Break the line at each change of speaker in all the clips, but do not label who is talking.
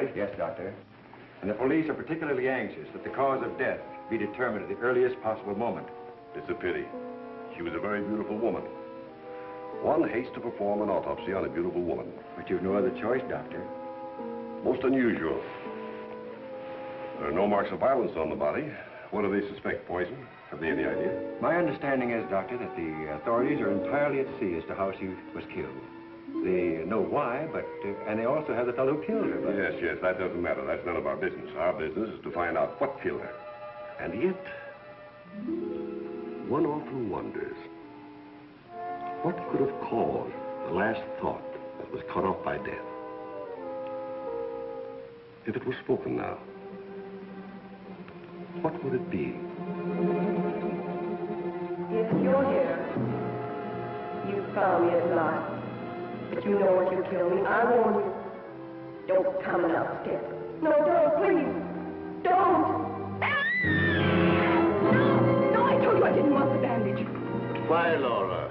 family?
Yes, Doctor. And the police are particularly anxious that the cause of death be determined at the earliest possible moment.
It's a pity. She was a very beautiful woman. One hates to perform an autopsy on a beautiful woman.
But you've no other choice, Doctor.
Most unusual. There are no marks of violence on the body. What do they suspect? Poison? Have they any idea?
My understanding is, Doctor, that the authorities are entirely at sea as to how she was killed. They know why, but, and they also have the fellow who killed her. But...
Yes, that doesn't matter. That's none of our business. Our business is to find out what killed her. And yet, one often wonders, what could have caused the last thought that was cut off by death? If it was spoken now, what would it be?
If you're here, you found me at last. But you know what you killed me. I warn you. Don't come another step. No, don't, please. Don't. No, I told you I didn't want the bandage.
Why, Laura?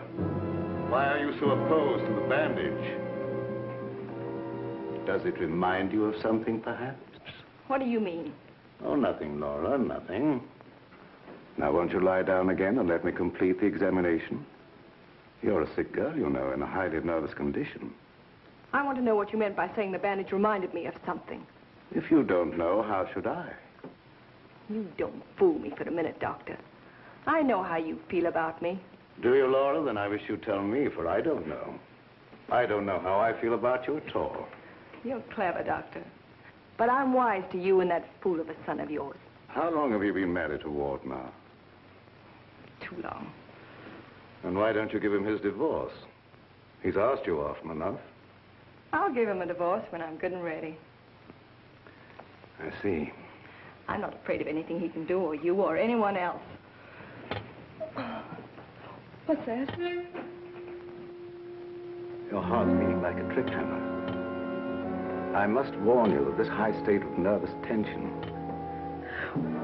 Why are you so opposed to the bandage? Does it remind you of something, perhaps?
What do you mean?
Oh, nothing, Laura, nothing. Now, won't you lie down again and let me complete the examination? You're a sick girl, you know, in a highly nervous condition.
I want to know what you meant by saying the bandage reminded me of something.
If you don't know, how should I?
You don't fool me for a minute, Doctor. I know how you feel about me.
Do you, Laura? Then I wish you'd tell me, for I don't know. I don't know how I feel about you at all.
You're clever, Doctor. But I'm wise to you and that fool of a son of yours.
How long have you been married to Ward now?
Too long.
And why don't you give him his divorce? He's asked you often enough.
I'll give him a divorce when I'm good and ready.
I see.
I'm not afraid of anything he can do, or you, or anyone else. What's that?
Your heart's beating like a trip hammer. I must warn you of this high state of nervous tension.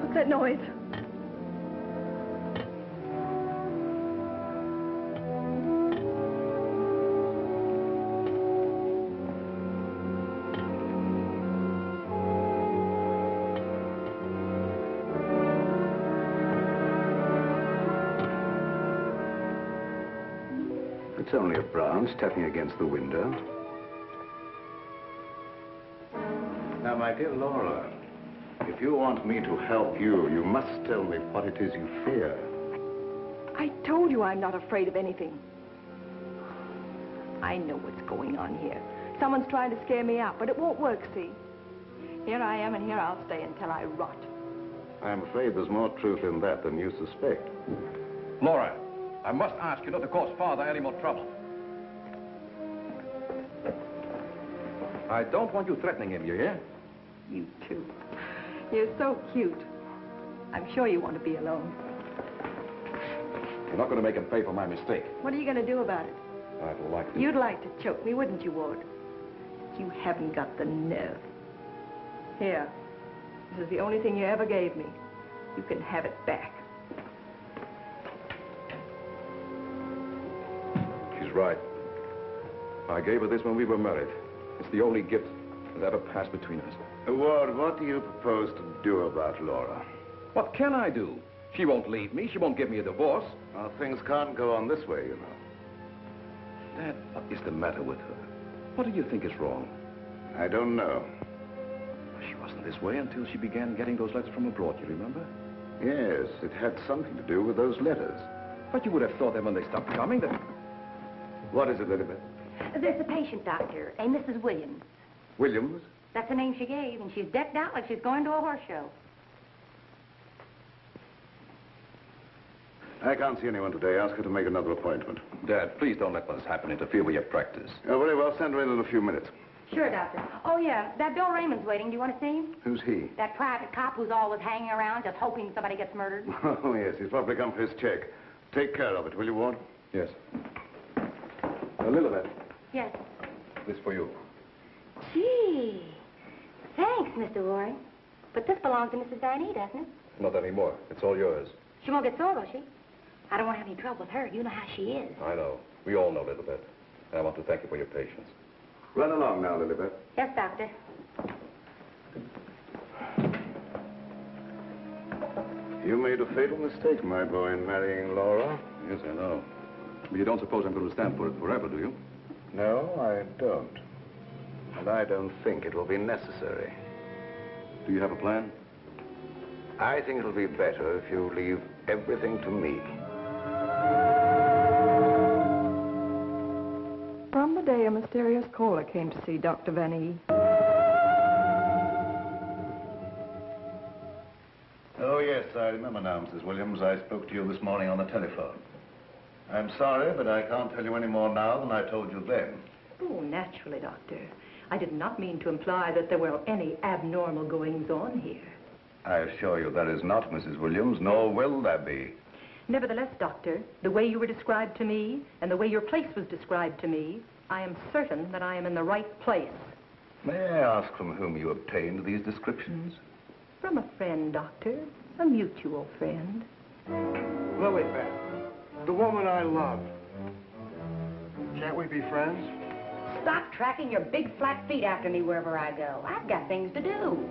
What's that noise?
It's only a branch tapping against the window. Now, my dear Laura, if you want me to help you, you must tell me what it is you fear.
I told you I'm not afraid of anything. I know what's going on here. Someone's trying to scare me out, but it won't work, see? Here I am, and here I'll stay until I rot.
I'm afraid there's more truth in that than you suspect.
Laura, I must ask you not to cause Father any more trouble. I don't want you threatening him, you hear?
You too. You're so cute. I'm sure you want to be alone.
You're not going to make him pay for my mistake.
What are you going to do about it?
I'd like to.
You'd like to choke me, wouldn't you, Ward? You haven't got the nerve. Here. This is the only thing you ever gave me. You can have it back.
She's right. I gave her this when we were married. It's the only gift that ever passed between us.
Ward, what do you propose to do about Laura?
What can I do? She won't leave me. She won't give me a divorce.
Well, things can't go on this way, you know.
Dad, what is the matter with her? What do you think is wrong?
I don't know.
She wasn't this way until she began getting those letters from abroad, you remember?
Yes, it had something to do with those letters.
But you would have thought that when they stopped coming, that...
What is it, Elizabeth?
There's a patient, Doctor, a Mrs. Williams.
Williams?
That's the name she gave, and she's decked out like she's going to a horse show.
I can't see anyone today. Ask her to make another appointment.
Dad, please don't let what's happened interfere with your practice.
Oh, very well. Send her in a few minutes.
Sure, Doctor. Oh, yeah, that Bill Raymond's waiting. Do you want to see him?
Who's he?
That private cop who's always hanging around just hoping somebody gets murdered.
Oh, yes. He's probably come for his check. Take care of it, will you, Ward?
Yes. Elizabeth.
Yes.
This for you.
Gee. Thanks, Mr. Warren. But this belongs to Mrs. Van E, doesn't it?
Not anymore. It's all yours.
She won't get sore, will she? I don't want to have any trouble with her. You know how she is.
I know. We all know Lilibet. And I want to thank you for your patience.
Run along now, Lilibet.
Yes, Doctor.
You made a fatal mistake, my boy, in marrying Laura.
Yes, I know. But you don't suppose I'm going to stand for it forever, do you?
No, I don't. And I don't think it will be necessary.
Do you have a plan?
I think it'll be better if you leave everything to me.
From the day a mysterious caller came to see Dr. Van E.
Oh, yes, I remember now, Mrs. Williams. I spoke to you this morning on the telephone. I'm sorry, but I can't tell you any more now than I told you then.
Oh, naturally, Doctor. I did not mean to imply that there were any abnormal goings-on here.
I assure you there is not, Mrs. Williams, nor will there be.
Nevertheless, Doctor, the way you were described to me and the way your place was described to me, I am certain that I am in the right place.
May I ask from whom you obtained these descriptions?
From a friend, Doctor. A mutual friend.
Lilibet, the woman I love. Can't we be friends?
Stop tracking your big flat feet after me wherever I go. I've got things to do.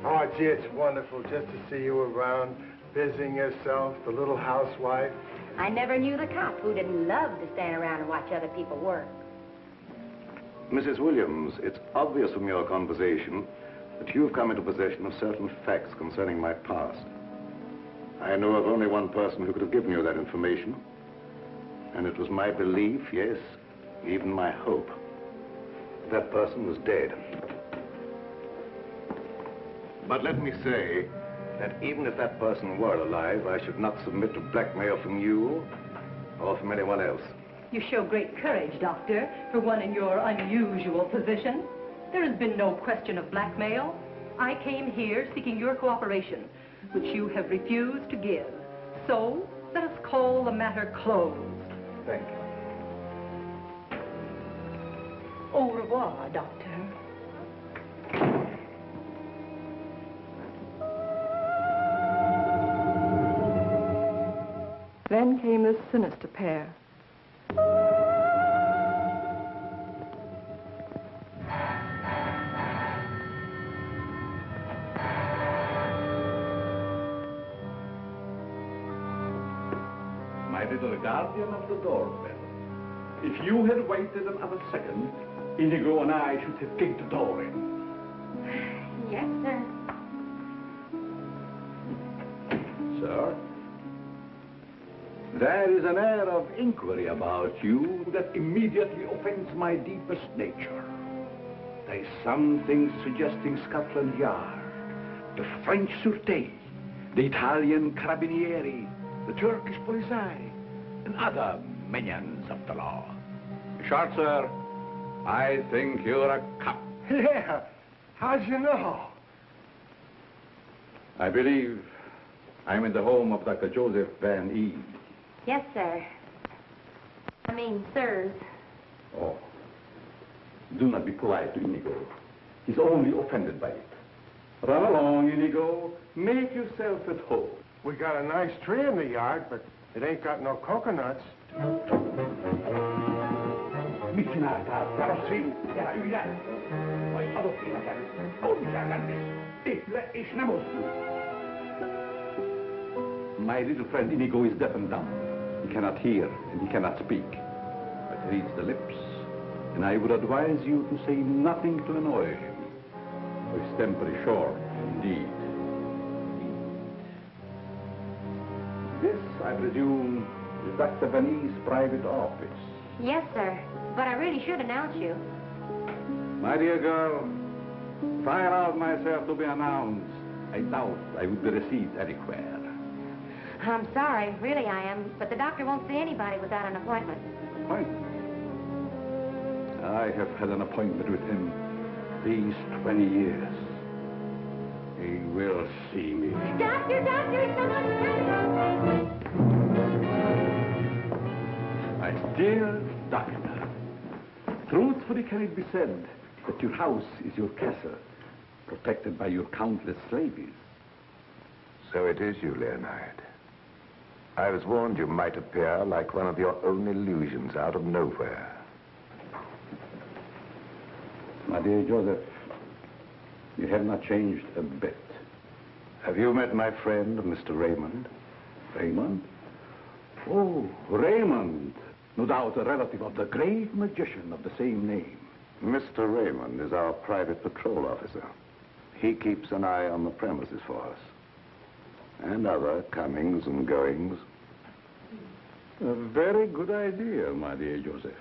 Oh, gee, it's wonderful just to see you around, busying yourself, the little housewife.
I never knew the cop who didn't love to stand around and watch other people work.
Mrs. Williams, it's obvious from your conversation that you've come into possession of certain facts concerning my past. I know of only one person who could have given you that information, and it was my belief, yes, even my hope, that person was dead. But let me say that even if that person were alive, I should not submit to blackmail from you or from anyone else.
You show great courage, Doctor, for one in your unusual position. There has been no question of blackmail. I came here seeking your cooperation, which you have refused to give. So, let us call the matter closed.
Thank you.
Au revoir, Doctor.
Then came this sinister pair.
My little guardian of the doorbell. If you had waited another second, Inigo and I should have kicked the door in.
Yes, sir.
Sir, there is an air of inquiry about you that immediately offends my deepest nature. There is something suggesting Scotland Yard, the French Sûreté, the Italian Carabinieri, the Turkish Polizei, and other minions of the law. Short, sir, I think you're a cop.
Yeah, how'd you know?
I believe I'm in the home of Dr. Joseph Van E.
Yes, sir. I mean, sirs.
Oh, do not be polite to Inigo. He's only offended by it. Run along, Inigo. Make yourself at home.
We got a nice tree in the yard, but it ain't got no coconuts.
My little friend Inigo is deaf and dumb. He cannot hear and he cannot speak, but he reads the lips, and I would advise you to say nothing to annoy him. For his temper is short, indeed. This, I presume, is Dr. Van E's private office.
Yes, sir. But I really should announce you.
My dear girl, if I allowed myself to be announced, I doubt I would be received anywhere.
I'm sorry, really I am, but the doctor won't see anybody without an appointment.
Appointment? I have had an appointment with him these 20 years. He will see me.
Doctor, someone's coming!
My dear doctor, truthfully can it be said that your house is your castle, protected by your countless slaves?
So it is you, Leonard. I was warned you might appear like one of your own illusions out of nowhere.
My dear Joseph, you have not changed a bit.
Have you met my friend, Mr. Raymond?
Raymond? Oh, Raymond. No doubt a relative of the great magician of the same name.
Mr. Raymond is our private patrol officer. He keeps an eye on the premises for us. And other comings and goings.
A very good idea, my dear Joseph.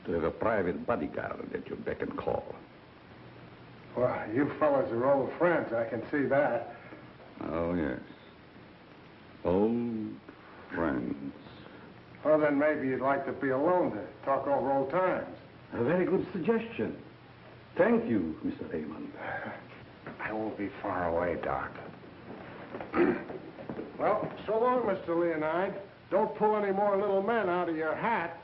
To have a private bodyguard at your beck and call.
Well, you fellas are old friends, I can see that.
Oh, yes. Old friends.
Well, then maybe you'd like to be alone to talk over old times.
A very good suggestion. Thank you, Mr. Raymond.
I won't be far away, Doc. Well, so long, Mr. Leonide. Don't pull any more little men out of your hat.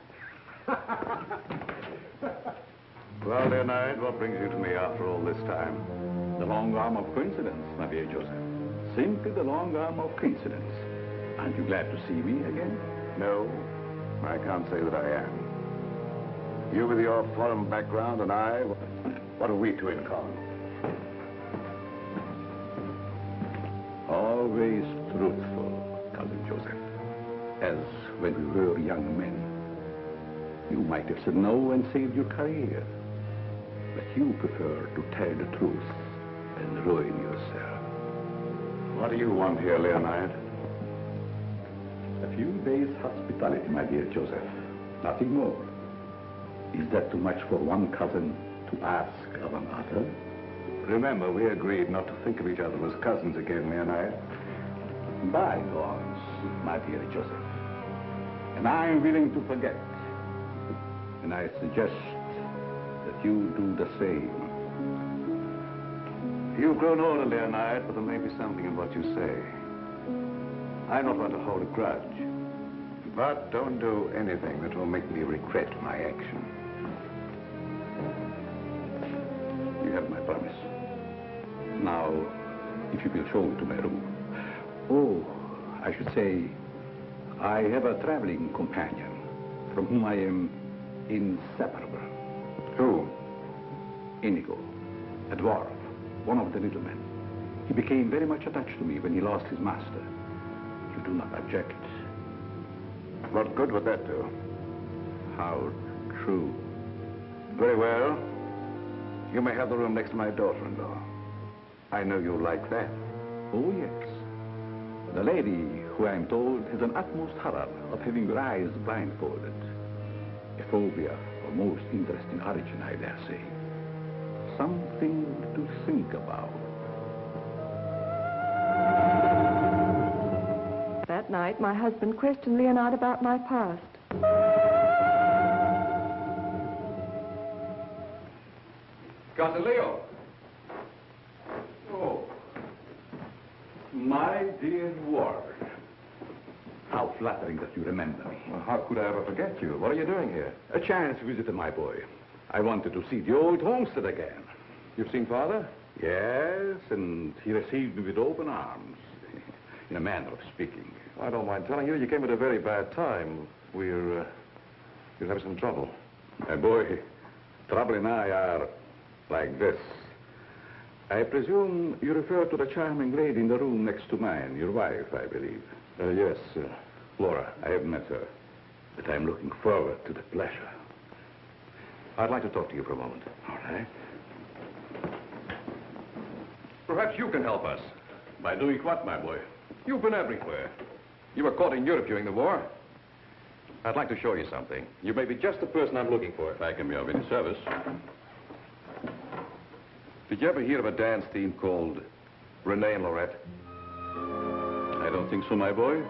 Well, Leonide, what brings you to me after all this time?
The long arm of coincidence, my dear Joseph. Simply the long arm of coincidence. Aren't you glad to see me again?
No, I can't say that I am. You with your foreign background and I, what have we two in common?
Always truthful, Cousin Joseph. As when we were young men. You might have said no and saved your career. But you prefer to tell the truth and ruin yourself.
What do you want here, Leonide?
A few days' hospitality, my dear Joseph. Nothing more. Is that too much for one cousin to ask of another?
Remember, we agreed not to think of each other as cousins again, Leonide.
Bygones, my dear Joseph. And I am willing to forget. And I suggest that you do the same.
You've grown older, Leonide, but there may be something in what you say. I'm not one to hold a grudge. But don't do anything that will make me regret my action.
You have my promise. Now, if you will show me to my room. Oh, I should say, I have a traveling companion from whom I am inseparable.
Who?
Inigo, a dwarf, one of the little men. He became very much attached to me when he lost his master. You do not object?
What good would that do?
How true.
Very well. You may have the room next to my daughter-in-law. I know you like that.
Oh, yes. The lady, who I am told has an utmost horror of having her eyes blindfolded. A phobia of most interesting origin, I dare say. Something to think about.
That night, my husband questioned Leonard about my past.
Cousin Leo.
Oh, my dear Ward. How flattering that you remember me.
Well, how could I ever forget you? What are you doing here?
A chance visit, my boy. I wanted to see the old homestead again.
You've seen Father?
Yes, and he received me with open arms, in a manner of speaking.
I don't mind telling you, you came at a very bad time. We're having some trouble.
My boy, trouble and I are like this. I presume you refer to the charming lady in the room next to mine, your wife, I believe.
Yes, Laura.
I have met her, but I'm looking forward to the pleasure.
I'd like to talk to you for a moment.
All right.
Perhaps you can help us.
By doing what, my boy?
You've been everywhere. You were caught in Europe during the war. I'd like to show you something. You may be just the person I'm looking for.
If I can be of any service.
Did you ever hear of a dance team called Renee and Lorette?
I don't think so, my boy.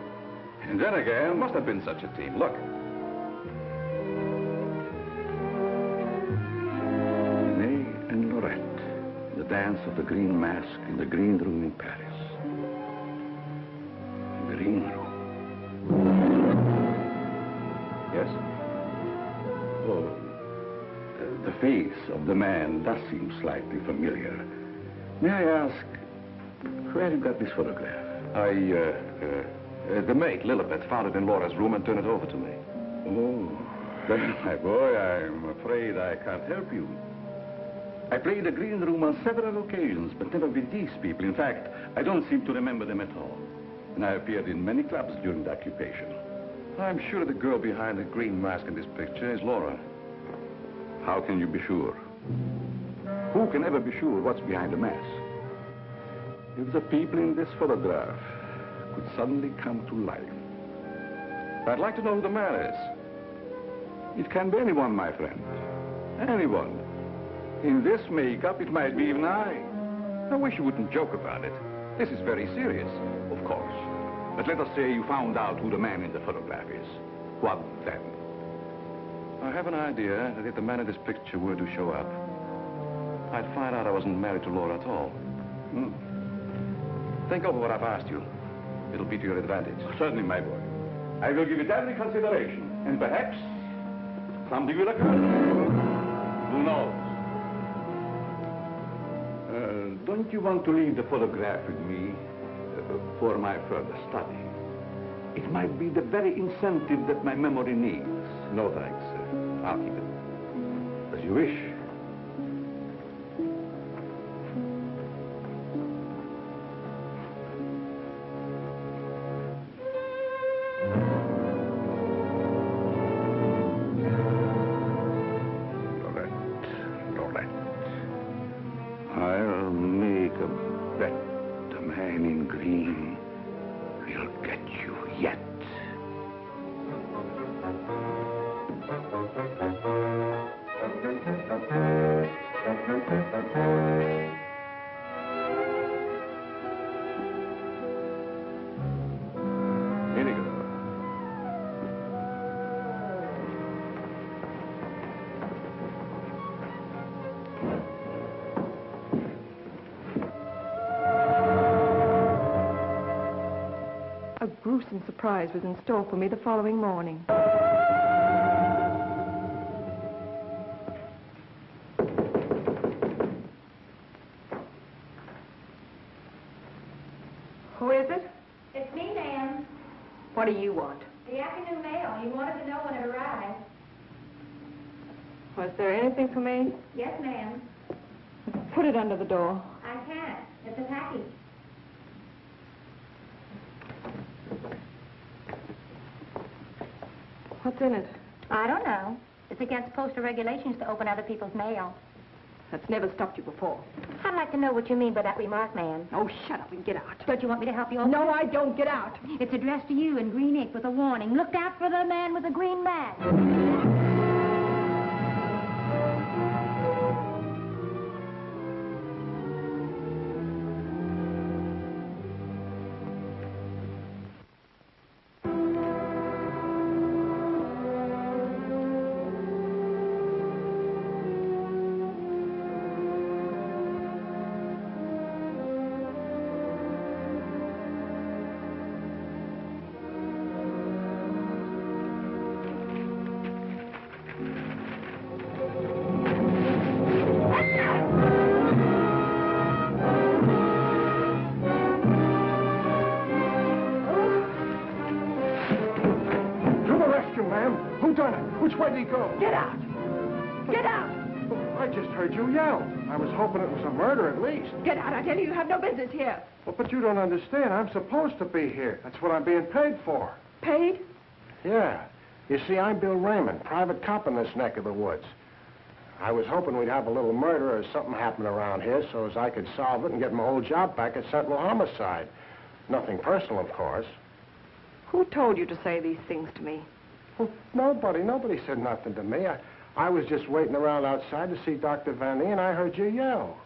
And then again...
There must have been such a team. Look.
Renee and Lorette. The dance of the green mask in the green room in Paris. Green room. Yes? Oh, the face of the man does seem slightly familiar. May I ask, where you got this photograph?
The maid, Lilibet, found it in Laura's room and turned it over to me.
Oh, then, my boy, I'm afraid I can't help you. I played the green room on several occasions, but never with these people. In fact, I don't seem to remember them at all. And I appeared in many clubs during the occupation.
I'm sure the girl behind the green mask in this picture is Laura.
How can you be sure? Who can ever be sure what's behind the mask? If the people in this photograph could suddenly come to life.
I'd like to know who the man is.
It can be anyone, my friend. Anyone. In this makeup, it might be even I.
I wish you wouldn't joke about it. This is very serious.
Of course. But let us say you found out who the man in the photograph is. What then?
I have an idea that if the man in this picture were to show up, I'd find out I wasn't married to Laura at all. Think over what I've asked you. It'll be to your advantage.
Certainly, my boy. I will give it every consideration. And perhaps something will occur. Who knows? Don't you want to leave the photograph with me for my further study? It might be the very incentive that my memory needs.
No, thanks. I'll keep it.
As you wish. I'll make a bet the man in green will get you yet.
A gruesome surprise was in store for me the following morning. Who is it?
It's me, ma'am.
What do you want?
The afternoon mail. You wanted to know when it arrived.
Was there anything for me?
Yes, ma'am.
Put it under the door.
I can't. It's a package.
What's in it?
I don't know. It's against postal regulations to open other people's mail.
That's never stopped you before.
I'd like to know what you mean by that remark, ma'am.
Oh, shut up and get out.
Don't you want me to help you open
No,
it?
I don't. Get out.
It's addressed to you in green ink with a warning. Look out for the man with the green mask.
Who done it? Which way did he go?
Get out. Get out.
I just heard you yell. I was hoping it was a murder at least.
Get out. I tell you, you have no business here.
Well, but you don't understand. I'm supposed to be here. That's what I'm being paid for.
Paid?
Yeah. You see, I'm Bill Raymond, private cop in this neck of the woods. I was hoping we'd have a little murder or something happen around here so as I could solve it and get my old job back at Sentinel Homicide. Nothing personal, of course.
Who told you to say these things to me?
Well, nobody. Nobody said nothing to me. I was just waiting around outside to see Dr. Van Nee, and I heard you yell.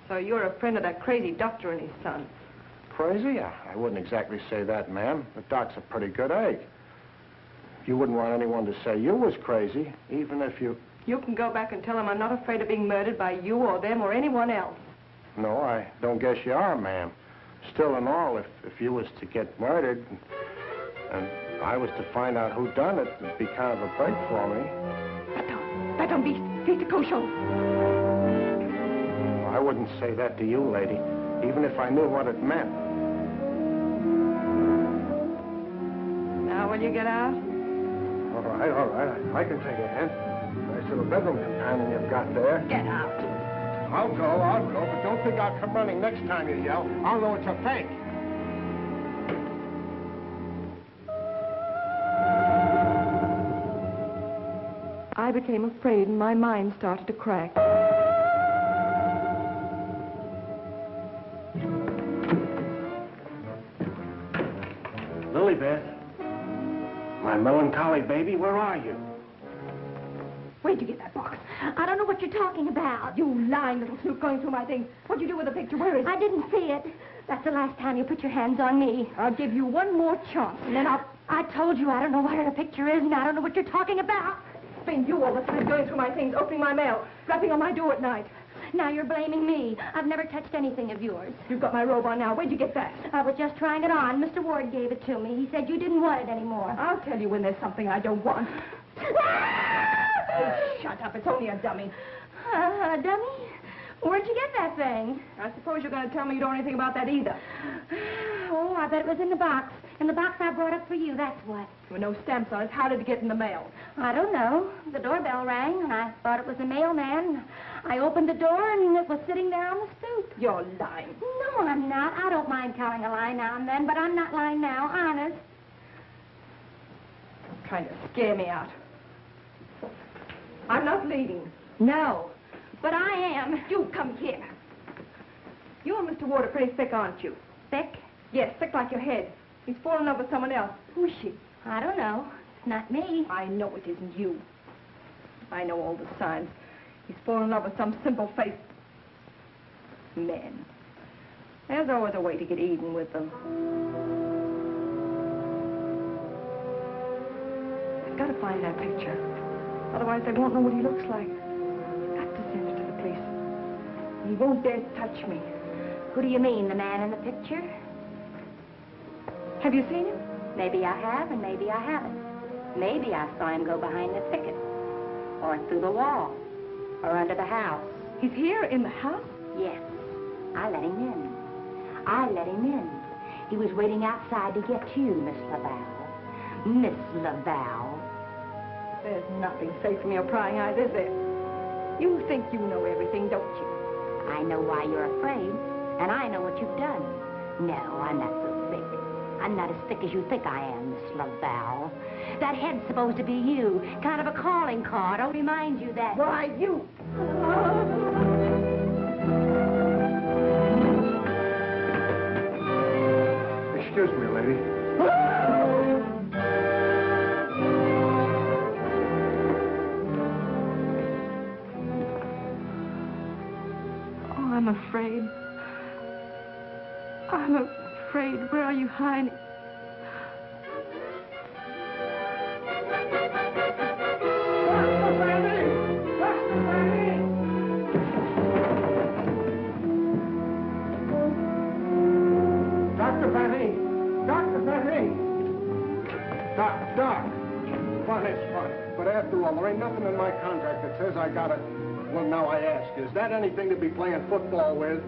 So you're a friend of that crazy doctor and his son.
Crazy? I wouldn't exactly say that, ma'am. The doc's a pretty good egg. You wouldn't want anyone to say you was crazy, even if you...
You can go back and tell him I'm not afraid of being murdered by you or them or anyone else.
No, I don't guess you are, ma'am. Still and all, if you was to get murdered and I was to find out who done it, it'd be kind of a break for me.
Don't be kosher.
I wouldn't say that to you, lady, even if I knew what it meant.
Now will you get out?
All right. I can take a hint. Nice little bedroom companion you've got there.
Get out.
I'll go, but don't think I'll come running next time you yell. I'll know it's a fake.
I became afraid and my mind started to crack.
Lilybeth, my melancholy baby, where are you?
Where'd you get that box?
I don't know what you're talking about.
You lying little snoop going through my things. What'd you do with the picture? Where is it?
I didn't see it. That's the last time you put your hands on me.
I'll give you one more chance, and then
I told you I don't know where the picture is, and I don't know what you're talking about.
It's been you all the time going through my things, opening my mail, rapping on my door at night.
Now you're blaming me. I've never touched anything of yours.
You've got my robe on now. Where'd you get that?
I was just trying it on. Mr. Ward gave it to me. He said you didn't want it anymore.
I'll tell you when there's something I don't want. Oh, shut up. It's only a dummy.
A dummy? Where'd you get that thing?
I suppose you're going to tell me you don't know anything about that either.
Oh, I bet it was in the box. In the box I brought up for you, that's what.
There were no stamps on it. How did it get in the mail?
I don't know. The doorbell rang, and I thought it was the mailman. I opened the door, and it was sitting there on the stoop.
You're lying.
No, I'm not. I don't mind telling a lie now and then, but I'm not lying now, honest.
Trying to scare me out. I'm not leaving.
No, but I am.
You come here. You and Mr. Ward are pretty thick, aren't you?
Thick?
Yes, thick like your head. He's fallen in love with someone else. Who is she?
I don't know. It's not me.
I know it isn't you. I know all the signs. He's fallen in love with some simple-faced man. There's always a way to get even with them. I've got to find that picture. Otherwise, they won't know what he looks like. I've got to send it to the police. He won't dare touch me.
Who do you mean, the man in the picture?
Have you seen him?
Maybe I have, and maybe I haven't. Maybe I saw him go behind the thicket, or through the wall, or under the house.
He's here in the house?
Yes. I let him in. I let him in. He was waiting outside to get you, Miss Laval. Miss Laval.
There's nothing safe from your prying eyes, is there? You think you know everything, don't you?
I know why you're afraid, and I know what you've done. No, I'm not so thick. I'm not as thick as you think I am, Miss Laval. That head's supposed to be you, kind of a calling card. I'll remind you that...
Why, you...
Excuse me, lady.
Oh, I'm afraid. I'm afraid. Where are you hiding?
Dr. Fanny! Dr. Fanny! Doc. Fun is fun. But after all, there ain't nothing in my contract that says I gotta... Well, now I ask, is that anything to be playing football with?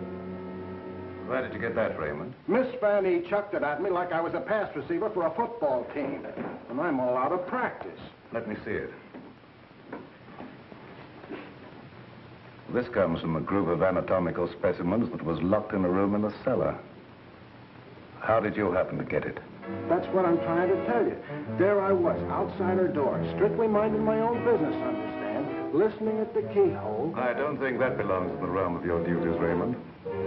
Where did you get that, Raymond?
Miss Fanny chucked it at me like I was a pass receiver for a football team. And I'm all out of practice.
Let me see it. This comes from a group of anatomical specimens that was locked in a room in the cellar. How did you happen to get it?
That's what I'm trying to tell you. There I was, outside her door, strictly minding my own business, understand? Listening at the keyhole.
I don't think that belongs in the realm of your duties, Raymond.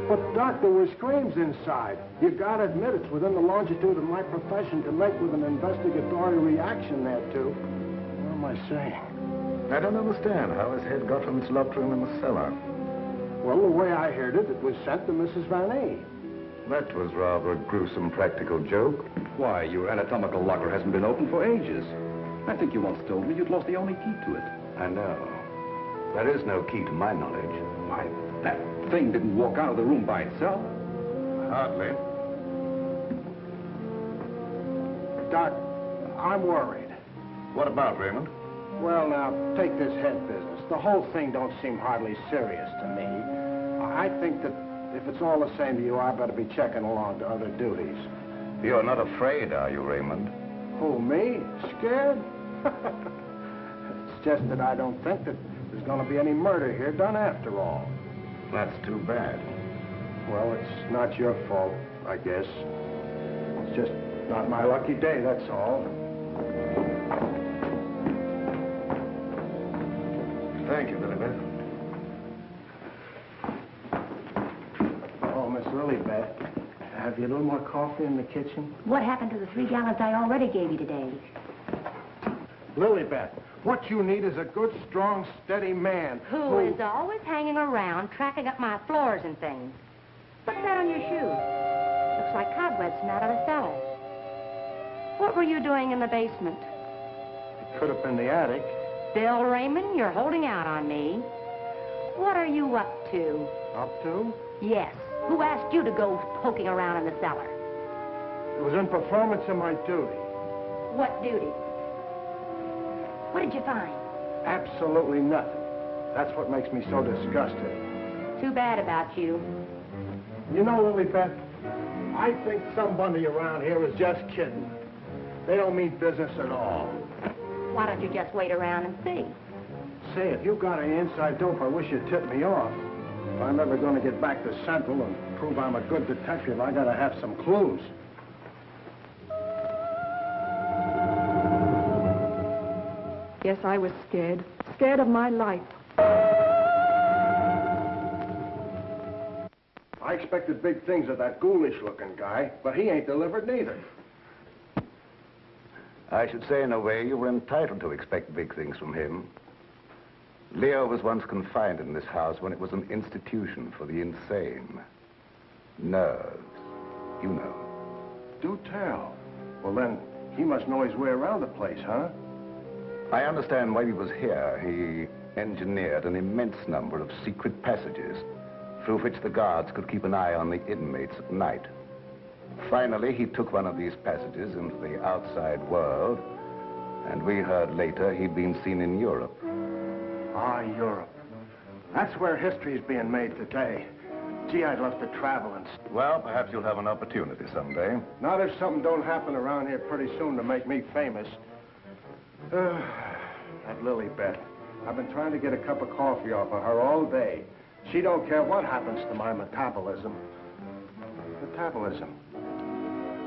But, Doc, there were screams inside. You gotta admit it's within the longitude of my profession to make with an investigatory reaction thereto. What am I saying?
I don't understand how his head got from its locked room in the cellar.
Well, the way I heard it, it was sent to Mrs. Van A.
That was rather a gruesome practical joke.
Why, your anatomical locker hasn't been open for ages. I think you once told me you'd lost the only key to it.
I know. There is no key to my knowledge.
Why, that thing didn't walk out of the room by itself.
Hardly.
Doc, I'm worried.
What about, Raymond?
Well, now, take this head business. The whole thing don't seem hardly serious to me. I think that if it's all the same to you, I better be checking along to other duties.
You're not afraid, are you, Raymond?
Who, me? Scared? It's just that I don't think that there's going to be any murder here done after all.
That's too bad.
Well, it's not your fault, I guess. It's just not my lucky day, that's all.
Thank you, Lilibet.
Oh, Miss Lilibet, have you a little more coffee in the kitchen?
What happened to the 3 gallons I already gave you today?
Lilibet, what you need is a good, strong, steady man.
Who is always hanging around, tracking up my floors and things. What's that on your shoe? Looks like cobwebs from out of the cellar. What were you doing in the basement?
It could have been the attic.
Bill Raymond, you're holding out on me. What are you up to?
Up to?
Yes. Who asked you to go poking around in the cellar?
It was in performance of my duty.
What duty? What did you find?
Absolutely nothing. That's what makes me so disgusted.
Too bad about you.
You know, Lilibet, I think somebody around here is just kidding. They don't mean business at all.
Why don't you just wait around and see?
Say, if you got any inside dope, I wish you'd tip me off. If I'm ever going to get back to Central and prove I'm a good detective, I got to have some clues.
Yes, I was scared. Scared of my life.
I expected big things of that ghoulish-looking guy, but he ain't delivered neither.
I should say, in a way, you were entitled to expect big things from him. Leo was once confined in this house when it was an institution for the insane. Nerves, you know.
Do tell. Well, then, he must know his way around the place, huh?
I understand while he was here, he engineered an immense number of secret passages through which the guards could keep an eye on the inmates at night. Finally, he took one of these passages into the outside world, and we heard later he'd been seen in Europe.
Ah, Europe. That's where history's being made today. Gee, I'd love to travel and...
Well, perhaps you'll have an opportunity someday.
Not if something don't happen around here pretty soon to make me famous. That Lilibet. I've been trying to get a cup of coffee off of her all day. She don't care what happens to my metabolism. Metabolism.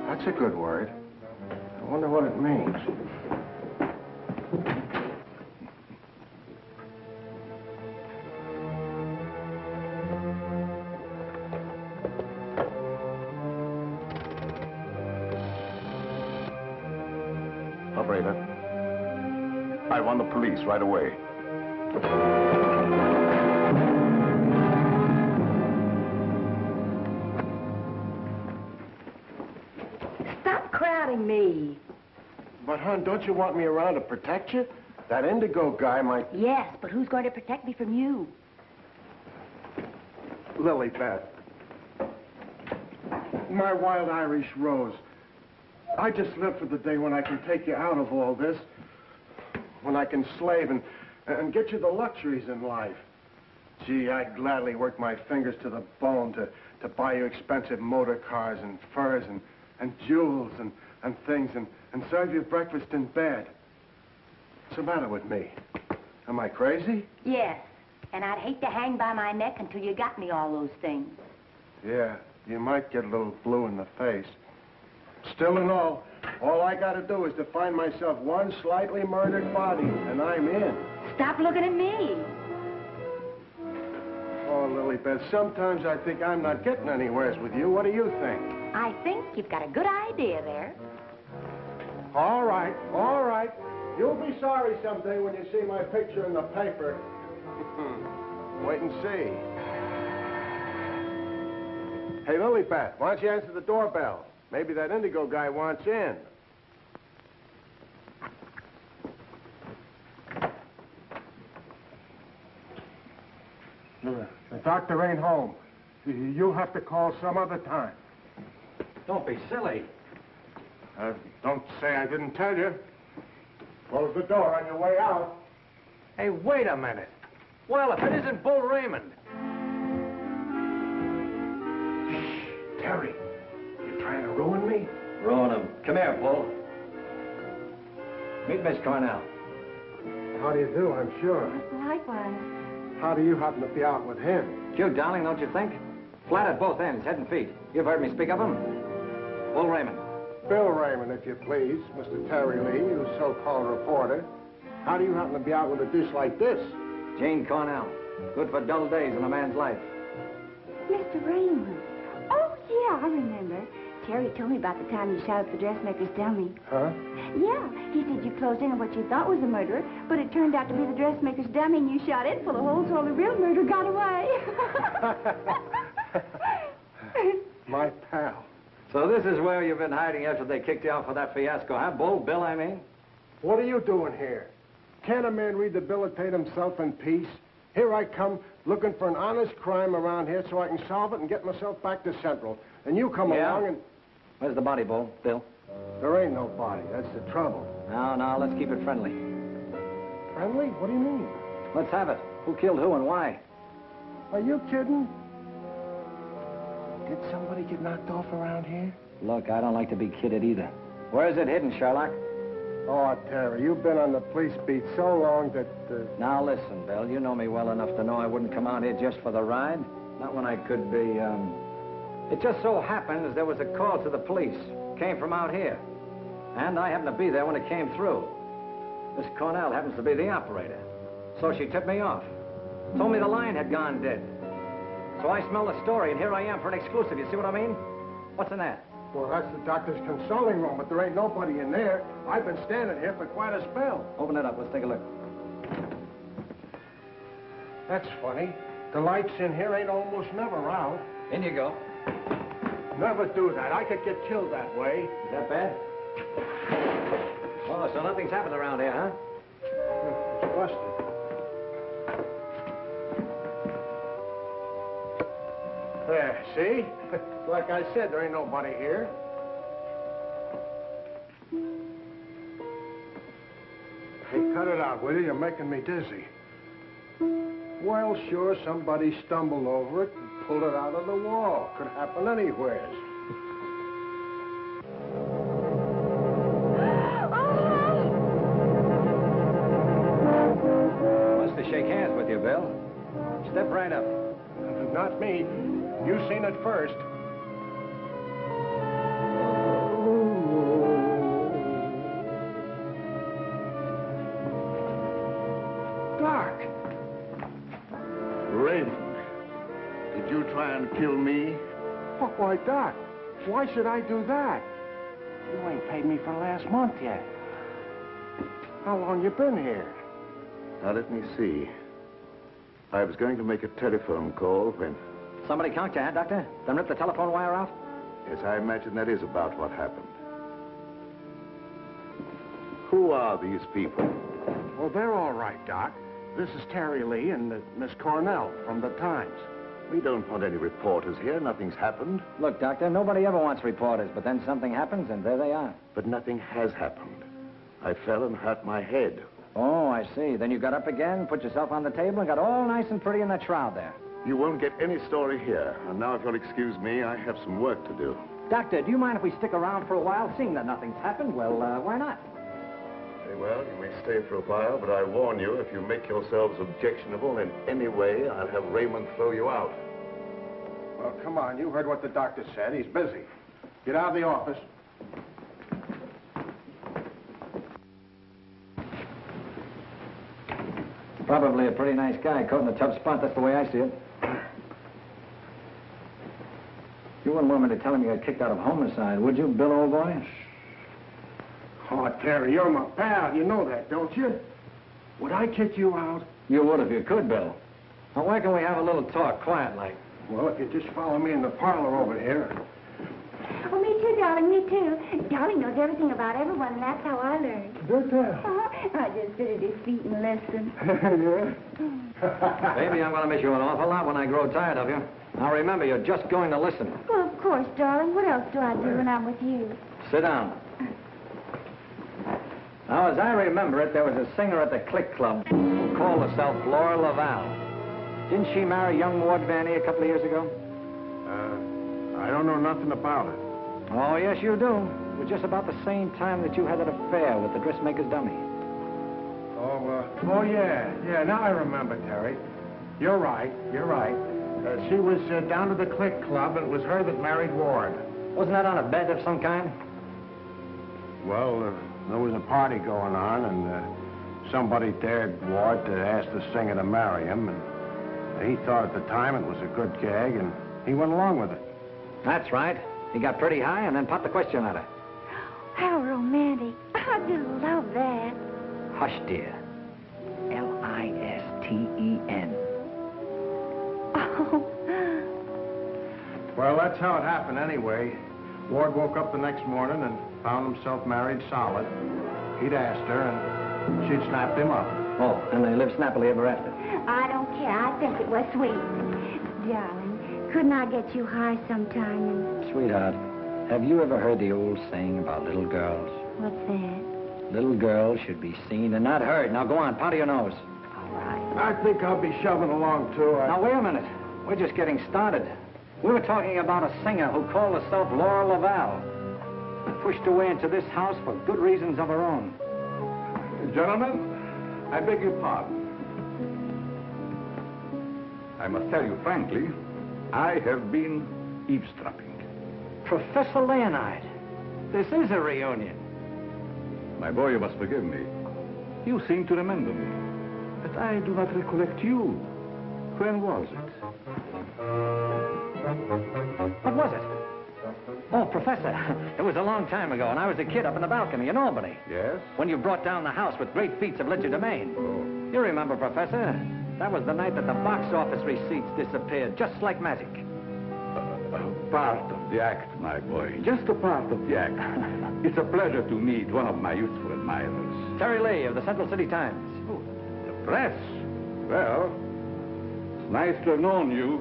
That's a good word. I wonder what it means.
Operator, I want the police right away.
Stop crowding me.
But, hon, don't you want me around to protect you? That indigo guy might...
Yes, but who's going to protect me from you?
Lilibet. My wild Irish rose. I just live for the day when I can take you out of all this. When I can slave and get you the luxuries in life. Gee, I'd gladly work my fingers to the bone to buy you expensive motor cars and furs and jewels and things and serve you breakfast in bed. What's the matter with me? Am I crazy?
Yes, and I'd hate to hang by my neck until you got me all those things.
Yeah, you might get a little blue in the face. Still and all I gotta do is to find myself one slightly murdered body, and I'm in.
Stop looking at me.
Oh, Lilibet, sometimes I think I'm not getting anywheres with you. What do you think?
I think you've got a good idea there.
All right, all right. You'll be sorry someday when you see my picture in the paper. Wait and see. Hey, Lilibet, why don't you answer the doorbell? Maybe that indigo guy wants in. The doctor ain't home. You'll have to call some other time.
Don't be silly.
Don't say I didn't tell you. Close the door on your way out.
Hey, wait a minute. Well, if it isn't Bull Raymond.
Shh, Terry. You trying to ruin me?
Ruin him. Come here, Bull. Meet Miss Cornell.
How do you do, I'm sure.
Likewise.
How do you happen to be out with him?
Cute, darling, don't you think? Flat at both ends, head and feet. You've heard me speak of him. Bull Raymond.
Bill Raymond, if you please. Mr. Terry Lee, you so-called reporter. How do you happen to be out with a dish like this?
Jane Cornell. Good for dull days in a man's life.
Mr. Raymond. Oh, yeah, I remember. Terry told me about the time you shot up the dressmaker's dummy.
Huh?
Yeah, he said you closed in on what you thought was a murderer, but it turned out to be the dressmaker's dummy, and you shot it full of holes so the real murderer got away.
My pal.
So this is where you've been hiding after they kicked you out for that fiasco, huh? Bill, I mean?
What are you doing here? Can't a man rehabilitate himself in peace? Here I come, looking for an honest crime around here so I can solve it and get myself back to Central. And you come along and...
Where's the body, Bull? Bill?
There ain't no body. That's the trouble.
No, let's keep it friendly.
Friendly? What do you mean?
Let's have it. Who killed who and why?
Are you kidding? Did somebody get knocked off around here?
Look, I don't like to be kidded either. Where is it hidden, Sherlock?
Oh, Terry, you've been on the police beat so long that...
Now, listen, Bill, you know me well enough to know I wouldn't come out here just for the ride. Not when I could be, It just so happens there was a call to the police. Came from out here. And I happened to be there when it came through. Miss Cornell happens to be the operator. So she tipped me off. Told me the line had gone dead. So I smelled the story, and here I am for an exclusive. You see what I mean? What's in that?
Well, that's the doctor's consulting room, but there ain't nobody in there. I've been standing here for quite a spell.
Open it up. Let's take a look.
That's funny. The lights in here ain't almost never out.
In you go.
Never do that. I could get killed that way.
Is that bad? Oh, so nothing's happened around here, huh?
It's busted. There, see? Like I said, there ain't nobody here. Hey, cut it out, will you? You're making me dizzy. Well, sure, somebody stumbled over it and pulled it out of the wall. Could happen anywhere.
Wants to shake hands with you, Bill. Step right up.
Not me. You seen it first. Doc.
Raymond, did you try and kill me?
Why, Doc, why should I do that? You ain't paid me for last month yet. How long you been here?
Now, let me see. I was going to make a telephone call when...
Somebody conked you, huh, Doctor? Then rip the telephone wire off?
Yes, I imagine that is about what happened. Who are these people?
Well, they're all right, Doc. This is Terry Lee and Miss Cornell from the Times.
We don't want any reporters here. Nothing's happened.
Look, Doctor, nobody ever wants reporters, but then something happens, and there they are.
But nothing has happened. I fell and hurt my head.
Oh, I see. Then you got up again, put yourself on the table, and got all nice and pretty in that shroud there.
You won't get any story here. And now, if you'll excuse me, I have some work to do.
Doctor, do you mind if we stick around for a while, seeing that nothing's happened? Well, why not?
Very well, you may stay for a while, but I warn you, if you make yourselves objectionable in any way, I'll have Raymond throw you out.
Well, come on. You heard what the doctor said. He's busy. Get out of the office.
Probably a pretty nice guy, caught in a tough spot. That's the way I see it. You wouldn't want me to tell him you got kicked out of homicide, would you, Bill, old boy?
Oh, Terry, you're my pal. You know that, don't you? Would I kick you out?
You would if you could, Bill. Now, why can't we have a little talk, quiet-like?
Well, if you just follow me in the parlor over here.
Oh, me too, darling, me too. Darling knows everything about everyone, and that's how I learned.
Good tell.
I just sit at his feet and listen.
Yeah?
Baby, I'm going to miss you an awful lot when I grow tired of you. Now, remember, you're just going to listen.
Well, of course, darling. What else do I do when I'm with you?
Sit down. Now, as I remember it, there was a singer at the Click Club who called herself Laura Laval. Didn't she marry young Ward Vanny a couple of years ago?
I don't know nothing about it.
Oh, yes, you do. It was just about the same time that you had that affair with the dressmaker's dummy.
Oh, yeah. Yeah, now I remember, Terry. You're right. She was down to the Click Club, and it was her that married Ward.
Wasn't that on a bet of some kind?
Well, there was a party going on, and somebody dared Ward to ask the singer to marry him, and he thought at the time it was a good gag, and he went along with it.
That's right. He got pretty high and then popped the question at her.
How romantic. I just love that.
Hush, dear. Listen.
Oh.
Well, that's how it happened anyway. Ward woke up the next morning and found himself married solid. He'd asked her, and she'd snapped him up.
Oh, and they lived snappily ever after.
I don't care. I think it was sweet. Darling, couldn't I get you high sometime? And...
Sweetheart, have you ever heard the old saying about little girls?
What's that?
Little girls should be seen and not heard. Now go on, powder your nose.
All right.
I think I'll be shoving along, too.
Now, wait a minute. We're just getting started. We were talking about a singer who called herself Laura Laval. Pushed away into this house for good reasons of her own.
Gentlemen, I beg your pardon. I must tell you frankly, I have been eavesdropping.
Professor Leonard, this is a reunion.
My boy, you must forgive me. You seem to remember me, but I do not recollect you. When was it?
What was it? Oh, Professor, it was a long time ago, and I was a kid up in the balcony in Albany.
Yes?
When you brought down the house with great feats of legerdemain.
Oh.
You remember, Professor? That was the night that the box office receipts disappeared, just like magic.
Part of the act, my boy. Just a part of the act. It's a pleasure to meet one of my youthful admirers.
Terry Lee of the Central City Times.
Oh, the press? Well, it's nice to have known you.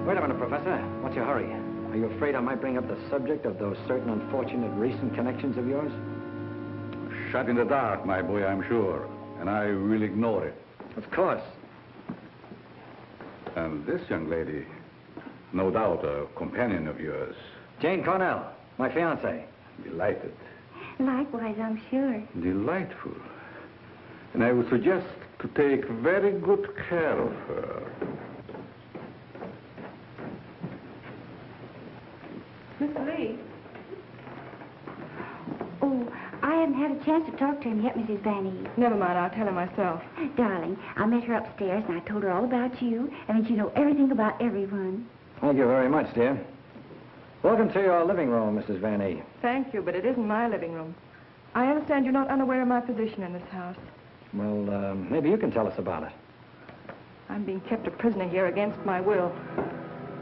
Wait a minute, Professor. What's your hurry? Are you afraid I might bring up the subject of those certain unfortunate recent connections of yours?
Shut in the dark, my boy, I'm sure. And I will ignore it.
Of course.
And this young lady, no doubt a companion of yours.
Jane Cornell, my fiancée.
Delighted.
Likewise, I'm sure.
Delightful. And I would suggest to take very good care of her.
Miss Lee?
Oh, I haven't had a chance to talk to him yet, Mrs. Van Eve.
Never mind, I'll tell him myself.
Darling, I met her upstairs, and I told her all about you, and that you know everything about everyone.
Thank you very much, dear. Welcome to your living room, Mrs. Van Eve.
Thank you, but it isn't my living room. I understand you're not unaware of my position in this house.
Well, maybe you can tell us about it.
I'm being kept a prisoner here against my will.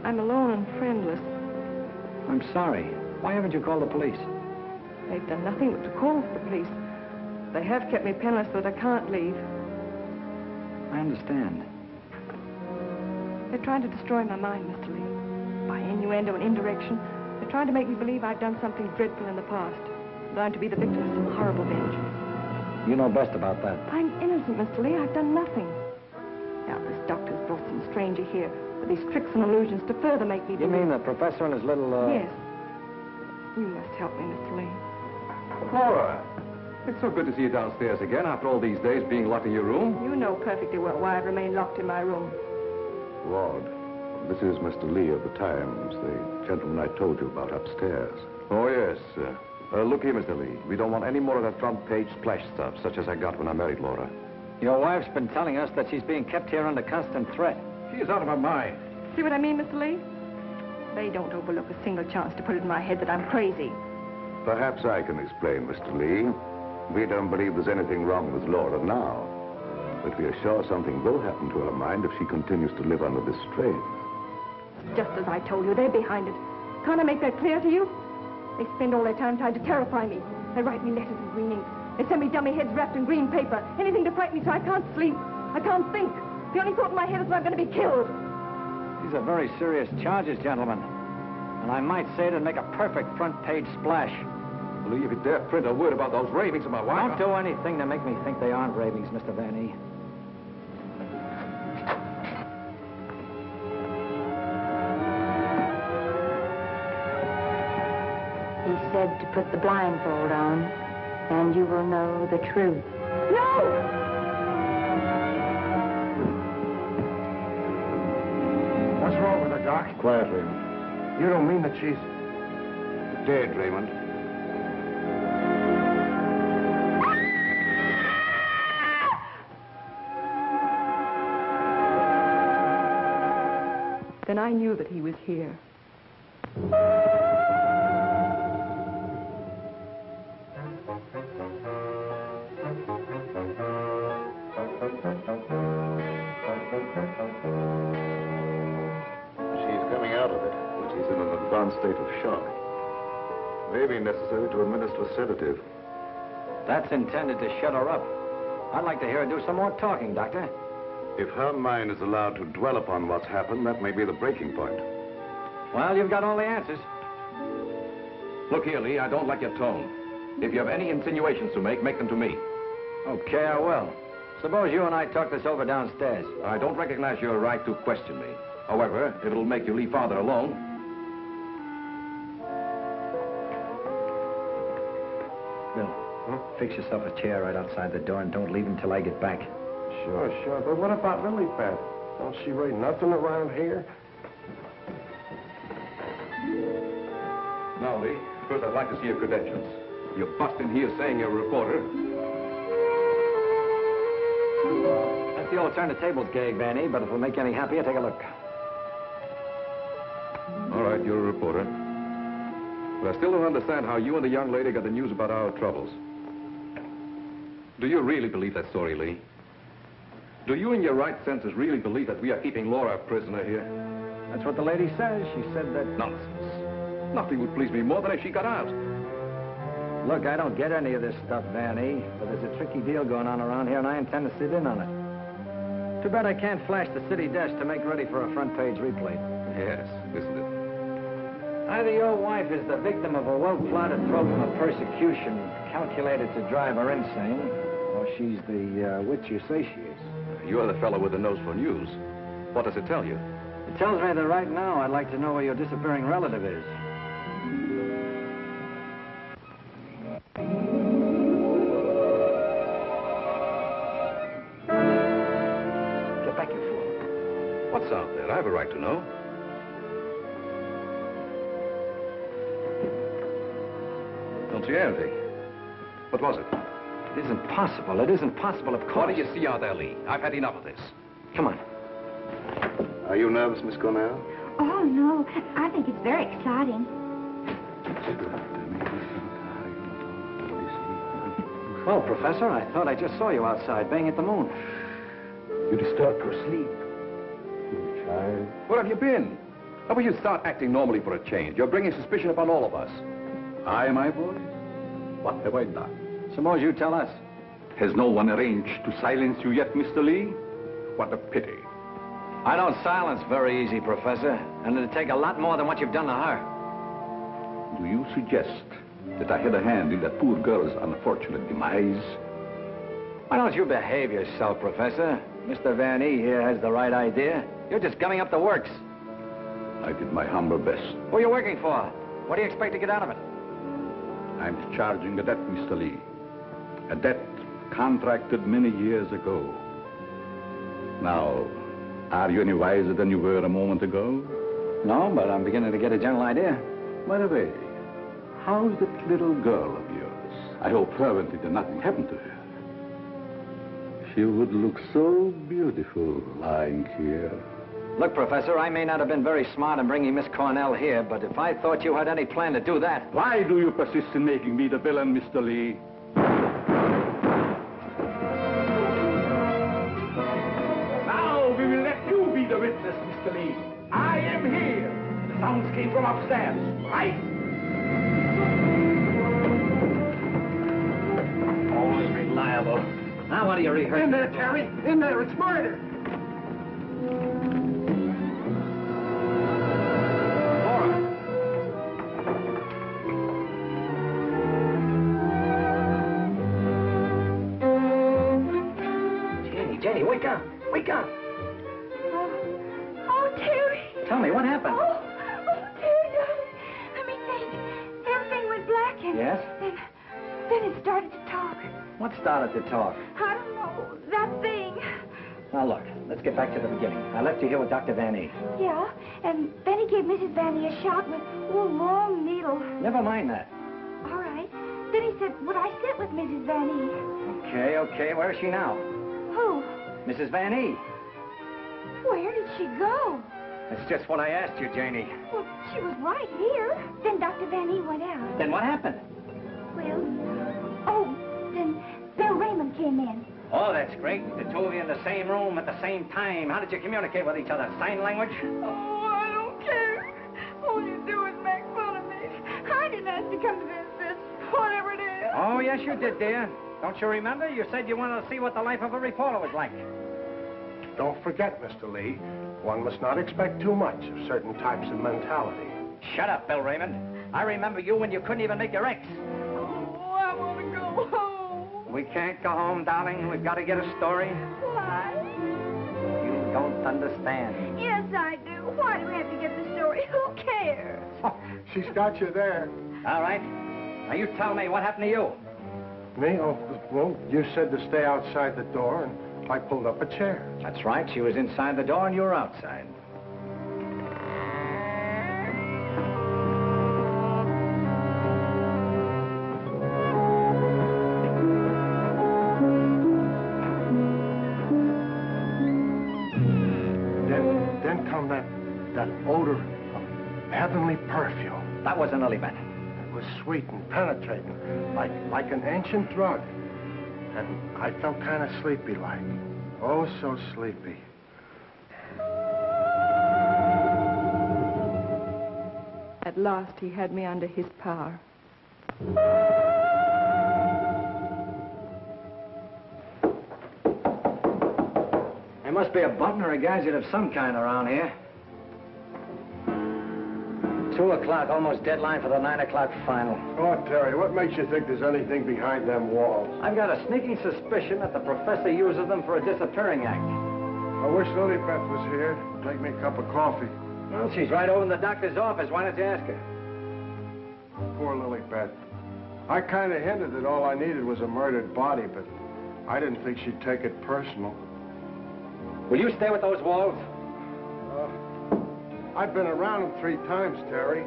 I'm alone and friendless.
I'm sorry. Why haven't you called the police?
They've done nothing but to call for the police. They have kept me penniless so that I can't leave.
I understand.
They're trying to destroy my mind, Mr. Lee. By innuendo and indirection, they're trying to make me believe I've done something dreadful in the past. That I'm to be the victim of some horrible vengeance.
You know best about that.
I'm innocent, Mr. Lee. I've done nothing. Now, this doctor's brought some stranger here with these tricks and illusions to further make me
You
believe...
mean the professor and his little,
Yes. You must help me, Mr. Lee.
Laura, it's so good to see you downstairs again after all these days being locked in your room.
You know perfectly well why I've remained locked in my room.
Ward, this is Mr. Lee of the Times, the gentleman I told you about upstairs.
Oh, yes. Look here, Mr. Lee. We don't want any more of that front-page splash stuff, such as I got when I married Laura.
Your wife's been telling us that she's being kept here under constant threat.
She's out of her mind.
See what I mean, Mr. Lee? They don't overlook a single chance to put it in my head that I'm crazy.
Perhaps I can explain, Mr. Lee. We don't believe there's anything wrong with Laura now. But we are sure something will happen to her mind if she continues to live under this strain.
Just as I told you, they're behind it. Can't I make that clear to you? They spend all their time trying to terrify me. They write me letters in green ink. They send me dummy heads wrapped in green paper. Anything to frighten me so I can't sleep. I can't think. The only thought in my head is that I'm going to be killed.
These are very serious charges, gentlemen. And I might say it'd make a perfect front-page splash.
Lee, if you dare print a word about those ravings of my wife...
Don't do anything to make me think they aren't ravings, Mr. Van E.
He said to put the blindfold on, and you will know the truth.
What's wrong with her, Doc?
Quiet, Raymond.
You don't mean that she's...
Dead, Raymond.
Then I knew that he was here.
She's coming out of it, but she's in an advanced state of shock. May be necessary to administer a sedative.
That's intended to shut her up. I'd like to hear her do some more talking, Doctor.
If her mind is allowed to dwell upon what's happened, that may be the breaking point.
Well, you've got all the answers.
Look here, Lee, I don't like your tone. If you have any insinuations to make them to me.
Okay, I will. Suppose you and I talk this over downstairs.
I don't recognize your right to question me. However, if it'll make you leave Father alone...
Bill, fix yourself a chair right outside the door and don't leave until I get back.
Sure. But what about Lily Pad? Don't she rate nothing around here?
Now, Lee, first I'd like to see your credentials. You bust in here saying you're a reporter.
That's the old turn-the-tables gag, Vanny, but if it'll make you any happier, take a look.
All right, you're a reporter. But I still don't understand how you and the young lady got the news about our troubles. Do you really believe that story, Lee? Do you, in your right senses, really believe that we are keeping Laura a prisoner here?
That's what the lady says. She said that...
Nonsense. Nothing would please me more than if she got out.
Look, I don't get any of this stuff, Vanny, but there's a tricky deal going on around here, and I intend to sit in on it. Too bad I can't flash the city desk to make ready for a front-page replay.
Yes, isn't it?
Either your wife is the victim of a well-plotted program of persecution calculated to drive her insane, or she's the witch you say she is.
You're the fellow with the nose for news. What does it tell you?
It tells me that right now I'd like to know where your disappearing relative is. Get back, you fool.
What's out there? I have a right to know. Don't see anything. What was it?
It isn't possible. It isn't possible, of course.
What do you see out there, Lee? I've had enough of this.
Come on.
Are you nervous, Miss Cornell?
Oh, no. I think it's very exciting.
Well, Professor, I thought I just saw you outside, baying at the moon.
You disturbed her sleep. Poor child.
Where have you been? How will you start acting normally for a change? You're bringing suspicion upon all of us.
I, my boy? What have I done?
Suppose you tell us.
Has no one arranged to silence you yet, Mr. Lee? What a pity.
I don't silence very easy, Professor, and it'd take a lot more than what you've done to her.
Do you suggest that I had a hand in that poor girl's unfortunate demise?
Why don't you behave yourself, Professor? Mr. Van E here has the right idea. You're just gumming up the works.
I did my humble best.
Who are you working for? What do you expect to get out of it?
I'm charging a debt, Mr. Lee. A debt contracted many years ago. Now, are you any wiser than you were a moment ago?
No, but I'm beginning to get a general idea.
By the way, how's that little girl of yours? I hope fervently that nothing happened to her. She would look so beautiful lying here.
Look, Professor, I may not have been very smart in bringing Miss Cornell here, but if I thought you had any plan to do that...
Why do you persist in making me the villain, Mr. Lee? Now we will let you be the witness, Mr. Lee. I am here. The sounds came from upstairs, right? Always reliable.
Now, what do you rehearse?
In there, Terry. In there. It's murder.
Jenny, wake up. Wake up.
Oh, Terry.
Tell me, what happened?
Oh, Terry, darling. Let me think. Everything went black and...
Yes?
Then it started to talk.
What started the talk?
I don't know. That thing.
Now, look, let's get back to the beginning. I left you here with Dr. Van E.
Yeah, and then he gave Mrs. Vanny a shot with a long needle.
Never mind that.
All right. Then he said, would I sit with Mrs. Vanny?
Okay. Where is she now?
Who?
Mrs. Van E.
Where did she go?
That's just what I asked you, Janie.
Well, she was right here. Then Dr. Vanny went out.
Then what happened?
Then Bill Raymond came in.
Oh, that's great. The two of you in the same room at the same time. How did you communicate with each other? Sign language?
Oh, I don't care. All you do is make fun of me. I didn't ask to come to this, whatever it is.
Oh, yes, you did, dear. Don't you remember? You said you wanted to see what the life of a reporter was like.
Don't forget, Mr. Lee, one must not expect too much of certain types of mentality.
Shut up, Bill Raymond. I remember you when you couldn't even make your X.
Oh, I want to go home.
We can't go home, darling. We've got to get a story.
Why?
You don't understand.
Yes, I do. Why do we have to get the story? Who cares?
She's got you there.
All right. Now, you tell me, what happened to you?
Me? Oh, well, you said to stay outside the door, and I pulled up a chair.
That's right. She was inside the door, and you were outside.
Then come that odor of heavenly perfume.
That was an lily pad.
It was sweet and penetrating, like an ancient drug. And I felt kind of sleepy-like. Oh, so sleepy.
At last, he had me under his power.
There must be a button or a gadget of some kind around here. 2 o'clock, almost deadline for the 9 o'clock final.
Oh, Terry, what makes you think there's anything behind them walls?
I've got a sneaking suspicion that the professor uses them for a disappearing act.
I wish Lily Beth was here. Make me a cup of coffee.
Well, she's right over in the doctor's office. Why don't you ask her?
Poor Lily Beth. I kind of hinted that all I needed was a murdered body, but I didn't think she'd take it personal.
Will you stay with those walls?
I've been around them 3 times, Terry.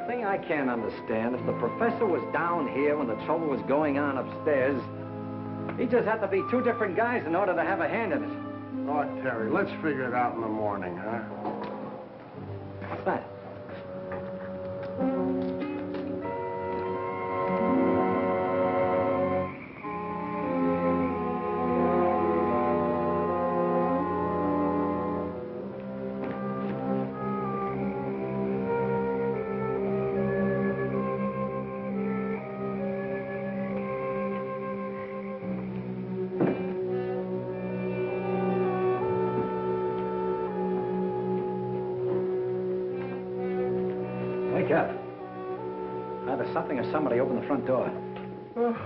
The thing I can't understand, if the professor was down here when the trouble was going on upstairs, he just had to be 2 different guys in order to have a hand in it.
Oh, Terry, let's figure it out in the morning, huh?
What's that? Wake up. Either something or somebody opened the front door.
Oh,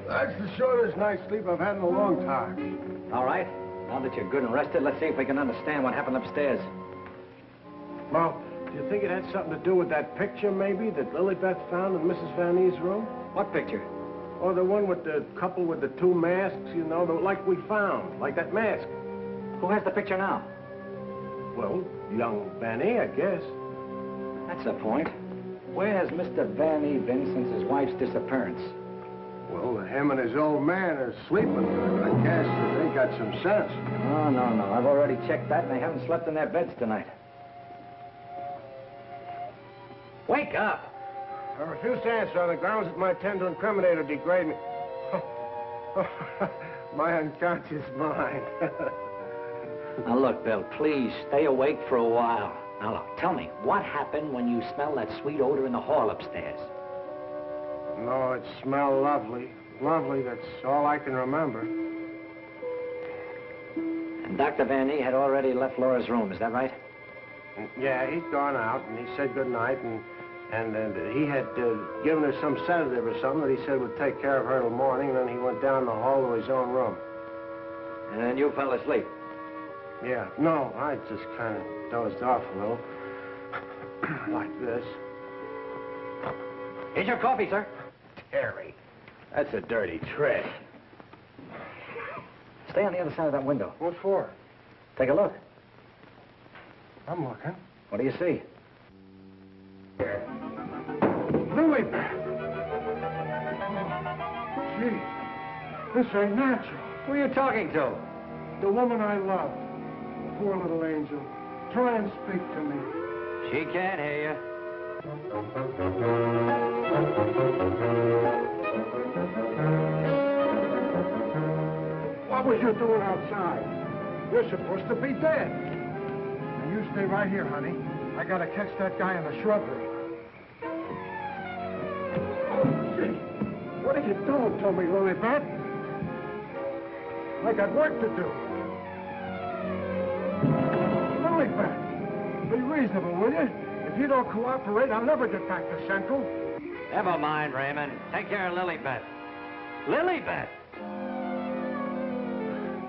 that's the shortest night's sleep I've had in a long time.
All right. Now that you're good and rested, let's see if we can understand what happened upstairs.
Well, do you think it had something to do with that picture, maybe, that Lily Beth found in Mrs. Van E's room?
What picture?
Or the one with the couple with the 2 masks, you know, like we found, like that mask.
Who has the picture now?
Well, young Van E, I guess.
That's the point. Where has Mr. Van E been since his wife's disappearance?
Well, him and his old man are sleeping. I guess they got some sense.
Oh, no. I've already checked that, and they haven't slept in their beds tonight. Wake up!
I refuse to answer on the grounds that my tend to incriminate or degrade me. My unconscious mind.
Now, look, Bill, please stay awake for a while. Now, look, tell me, what happened when you smelled that sweet odor in the hall upstairs?
No, it smelled lovely. Lovely, that's all I can remember.
And Dr. Van E had already left Laura's room, is that right?
Yeah, he'd gone out, and he said goodnight, and he had given her some sedative or something that he said would take care of her till morning, and then he went down the hall to his own room.
And then you fell asleep?
Yeah, no, I just kind of dozed off a little. Like this.
Here's your coffee, sir.
Terry.
That's a dirty trick. Stay on the other side of that window.
What for?
Take a look.
I'm looking.
What do you see?
Lily Beth! Gee, this ain't natural.
Who are you talking to?
The woman I love. Poor little angel. Try and speak to me.
She can't hear you.
What was you doing outside? You're supposed to be dead. Now you stay right here, honey. I gotta catch that guy in the shrubbery. Oh, gee. What are you doing to me, Lily Beth? I got work to do. Lily Beth, be reasonable, will you? If you don't cooperate, I'll never get back to Central.
Never mind, Raymond. Take care of Lilybeth. Lilybeth!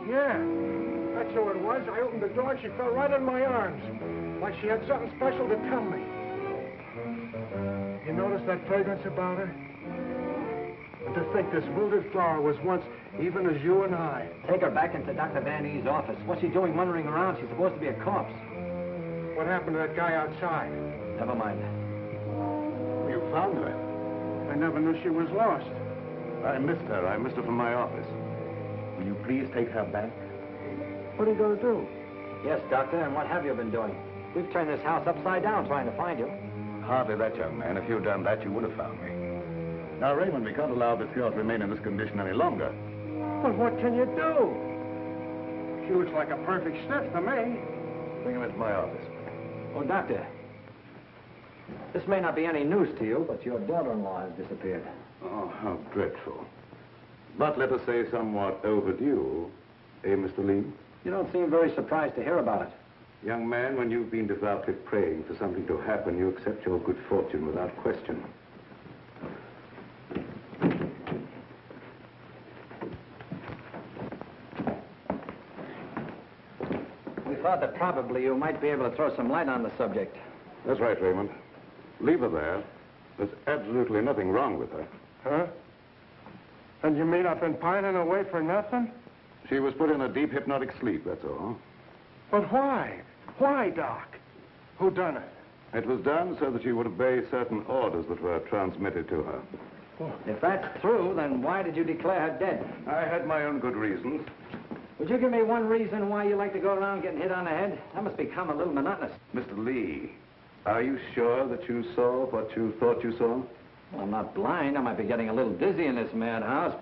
Yeah, that's who it was. I opened the door and she fell right in my arms. Like she had something special to tell me. You notice that fragrance about her? And to think this wilted flower was once even as you and I.
Take her back into Dr. Van E's office. What's she doing wandering around? She's supposed to be a corpse.
What happened to that guy outside?
Never mind.
You found her.
I never knew she was lost.
I missed her. I missed her from my office. Will you please take her back?
What are you going to do?
Yes, Doctor, and what have you been doing? We've turned this house upside down trying to find you.
Hardly that, young man. If you'd done that, you would have found me.
Now, Raymond, we can't allow this girl to remain in this condition any longer.
But what can you do? She looks like a perfect stiff to me.
Bring him into my office.
Oh, Doctor, this may not be any news to you, but your daughter-in-law has disappeared.
Oh, how dreadful. But let us say somewhat overdue, eh, Mr. Lee?
You don't seem very surprised to hear about it.
Young man, when you've been devoutly praying for something to happen, you accept your good fortune without question.
We thought that probably you might be able to throw some light on the subject.
That's right, Raymond. Leave her there. There's absolutely nothing wrong with her.
Huh? And you mean I've been pining away for nothing?
She was put in a deep hypnotic sleep, that's all.
But why? Why, Doc? Who done it?
It was done so that she would obey certain orders that were transmitted to her.
If that's true, then why did you declare her dead?
I had my own good reasons.
Would you give me one reason why you like to go around getting hit on the head? That must become a little monotonous.
Mr. Lee, are you sure that you saw what you thought you saw?
Well, I'm not blind. I might be getting a little dizzy in this madhouse.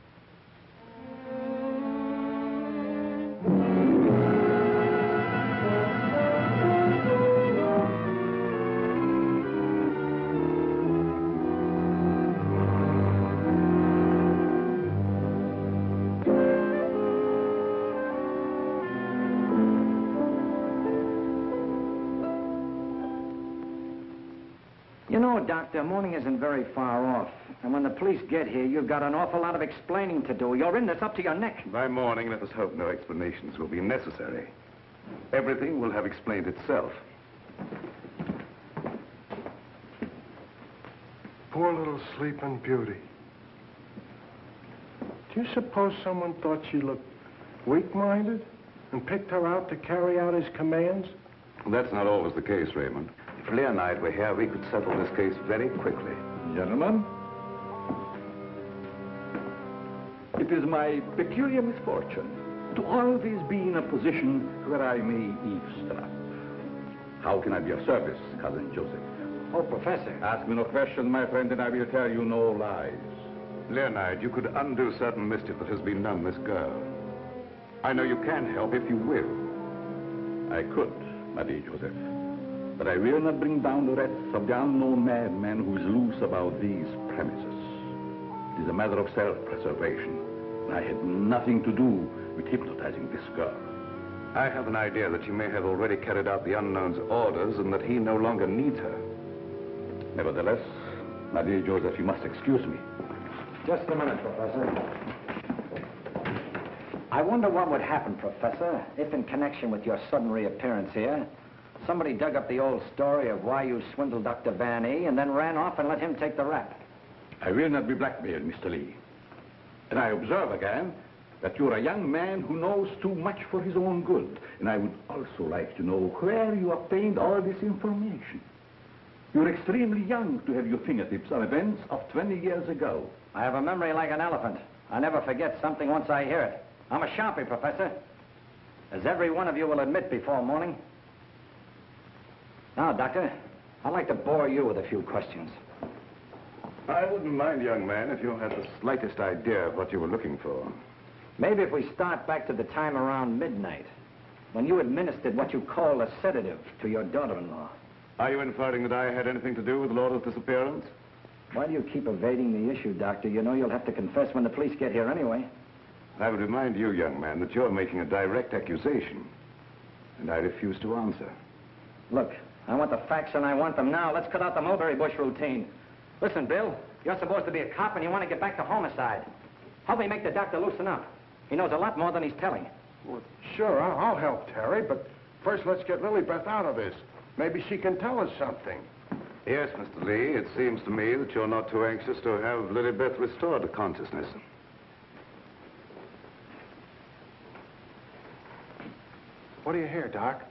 You know, Doctor, morning isn't very far off. And when the police get here, you've got an awful lot of explaining to do. You're in this up to your neck.
By morning, let us hope no explanations will be necessary. Everything will have explained itself.
Poor little sleeping beauty. Do you suppose someone thought she looked weak-minded and picked her out to carry out his commands?
That's not always the case, Raymond. If Lee and I were here, we could settle this case very quickly.
Gentlemen, it is my peculiar misfortune to always be in a position where I may eavesdrop. How can I be of service, Cousin Joseph?
Oh, Professor.
Ask me no questions, my friend, and I will tell you no lies.
Leonard, you could undo certain mischief that has been done this girl. I know you can help if you will.
I could, my dear Joseph. But I will not bring down the wrath of the unknown madman who is loose about these premises. It is a matter of self-preservation. I had nothing to do with hypnotizing this girl.
I have an idea that you may have already carried out the unknown's orders and that he no longer needs her.
Nevertheless, my dear Joseph, you must excuse me.
Just a minute, Professor. I wonder what would happen, Professor, if in connection with your sudden reappearance here, somebody dug up the old story of why you swindled Dr. Van E and then ran off and let him take the rap.
I will not be blackmailed, Mr. Lee. And I observe again that you're a young man who knows too much for his own good. And I would also like to know where you obtained all this information. You're extremely young to have your fingertips on events of 20 years ago.
I have a memory like an elephant. I never forget something once I hear it. I'm a sharpie, Professor. As every one of you will admit before morning. Now, Doctor, I'd like to bore you with a few questions.
I wouldn't mind, young man, if you had the slightest idea of what you were looking for.
Maybe if we start back to the time around midnight, when you administered what you call a sedative to your daughter-in-law.
Are you inferring that I had anything to do with Laura's disappearance?
Why do you keep evading the issue, Doctor? You know you'll have to confess when the police get here anyway.
I would remind you, young man, that you're making a direct accusation, and I refuse to answer.
Look, I want the facts and I want them now. Let's cut out the mulberry bush routine. Listen, Bill, you're supposed to be a cop and you want to get back to homicide. Help me make the doctor loosen up. He knows a lot more than he's telling.
Well, sure, I'll help Terry, but first let's get Lilybeth out of this. Maybe she can tell us something.
Yes, Mr. Lee, it seems to me that you're not too anxious to have Lilybeth restored to consciousness.
What do you hear, Doc?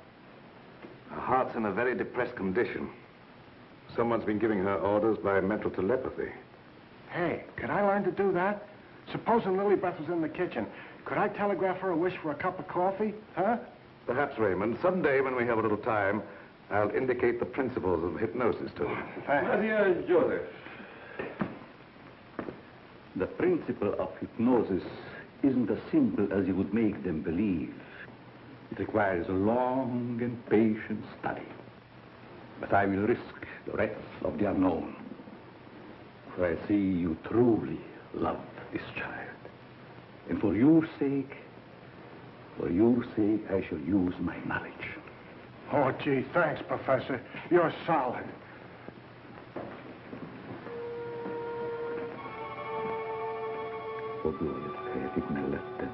Her heart's in a very depressed condition. Someone's been giving her orders by mental telepathy.
Hey, could I learn to do that? Supposing Lilybeth was in the kitchen, could I telegraph her a wish for a cup of coffee, huh?
Perhaps, Raymond, someday when we have a little time, I'll indicate the principles of hypnosis to her.
My dear Joseph, the principle of hypnosis isn't as simple as you would make them believe. It requires a long and patient study. But I will risk the rest of the unknown. For I see you truly love this child. And for your sake, I shall use my knowledge.
Oh, gee, thanks, Professor. You're solid.
Och jag fick med lätten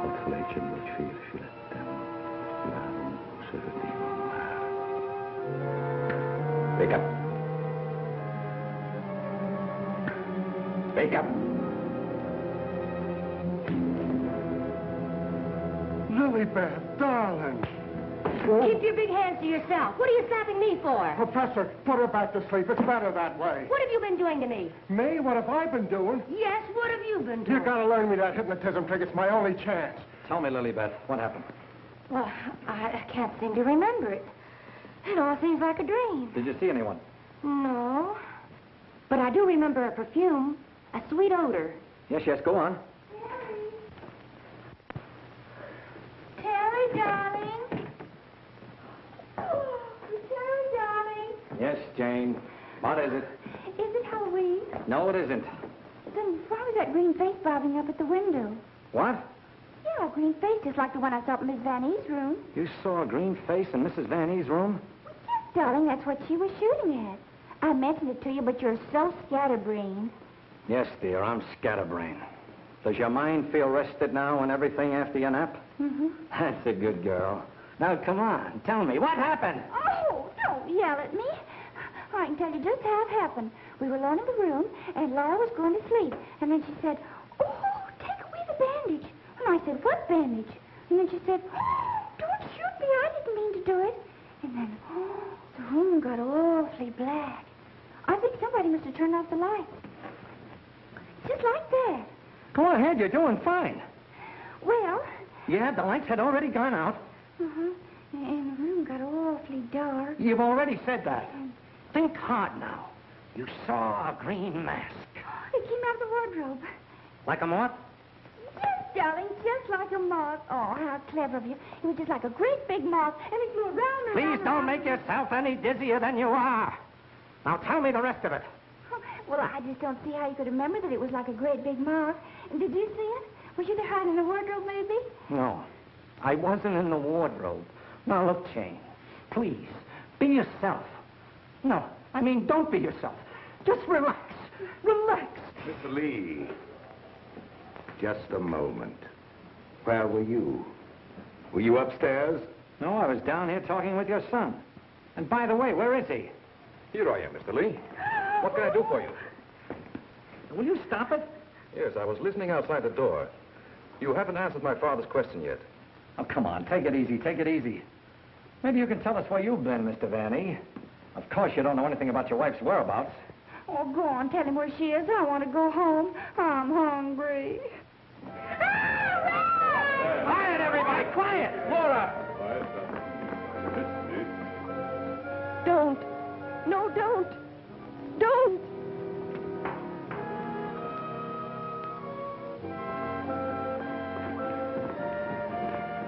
och fläcken och fyrflätten. Larm och sördimon här. Wake up. Wake up.
Lilybeth, darling.
Keep your big hands to yourself. What are you slapping me for?
Professor, put her back to sleep. It's better that way.
What have you been doing to me?
Me? What have I been doing?
Yes, what have you been doing?
You gotta learn me that hypnotism trick. It's my only chance.
Tell me, Lilybeth, what happened?
Well, I can't seem to remember it. It all seems like a dream.
Did you see anyone?
No. But I do remember a perfume, a sweet odor.
Yes, go on.
Terry, darling. Oh, Terry, darling.
Yes, Jane. What is it?
Is it Halloween?
No, it isn't.
Then why was that green face bobbing up at the window?
What?
Yeah, a green face just like the one I saw in Miss Van E's room.
You saw a green face in Mrs. Van E's room?
Yes, darling, that's what she was shooting at. I mentioned it to you, but you're so scatterbrained.
Yes, dear, I'm scatterbrained. Does your mind feel rested now and everything after your nap?
Mm-hmm.
That's a good girl. Now, come on, tell me, what happened?
Oh, don't yell at me. I can tell you just how it happened. We were alone in the room, and Laura was going to sleep. And then she said, oh, take away the bandage. And I said, what bandage? And then she said, oh, don't shoot me. I didn't mean to do it. And then, the room got awfully black. I think somebody must have turned off the lights. Just like that.
Go ahead, you're doing fine.
Well...
Yeah, the lights had already gone out.
Uh-huh. And the room got awfully dark.
You've already said that. Think hard now. You saw a green mask.
It came out of the wardrobe.
Like a moth?
Yes, darling, just like a moth. Oh, how clever of you. It was just like a great big moth, and it flew around and
Please
around.
don't
around.
make yourself any dizzier than you are. Now tell me the rest of it.
Well, I just don't see how you could remember that it was like a great big moth. And did you see it? Was you there hiding in the wardrobe, maybe?
No, I wasn't in the wardrobe. Now, look, Jane, please, be yourself. No, I mean, don't be yourself. Just relax. Relax.
Mr. Lee, just a moment. Where were you? Were you upstairs?
No, I was down here talking with your son. And by the way, where is he?
Here I am, Mr. Lee. What can I do for you?
Will you stop it?
Yes, I was listening outside the door. You haven't answered my father's question yet.
Oh, come on, take it easy, take it easy. Maybe you can tell us where you've been, Mr. Vanny. Of course you don't know anything about your wife's whereabouts.
Oh, go on, tell him where she is. I want to go home. I'm hungry.
Quiet, everybody, quiet! Laura!
Don't. No, don't. Don't.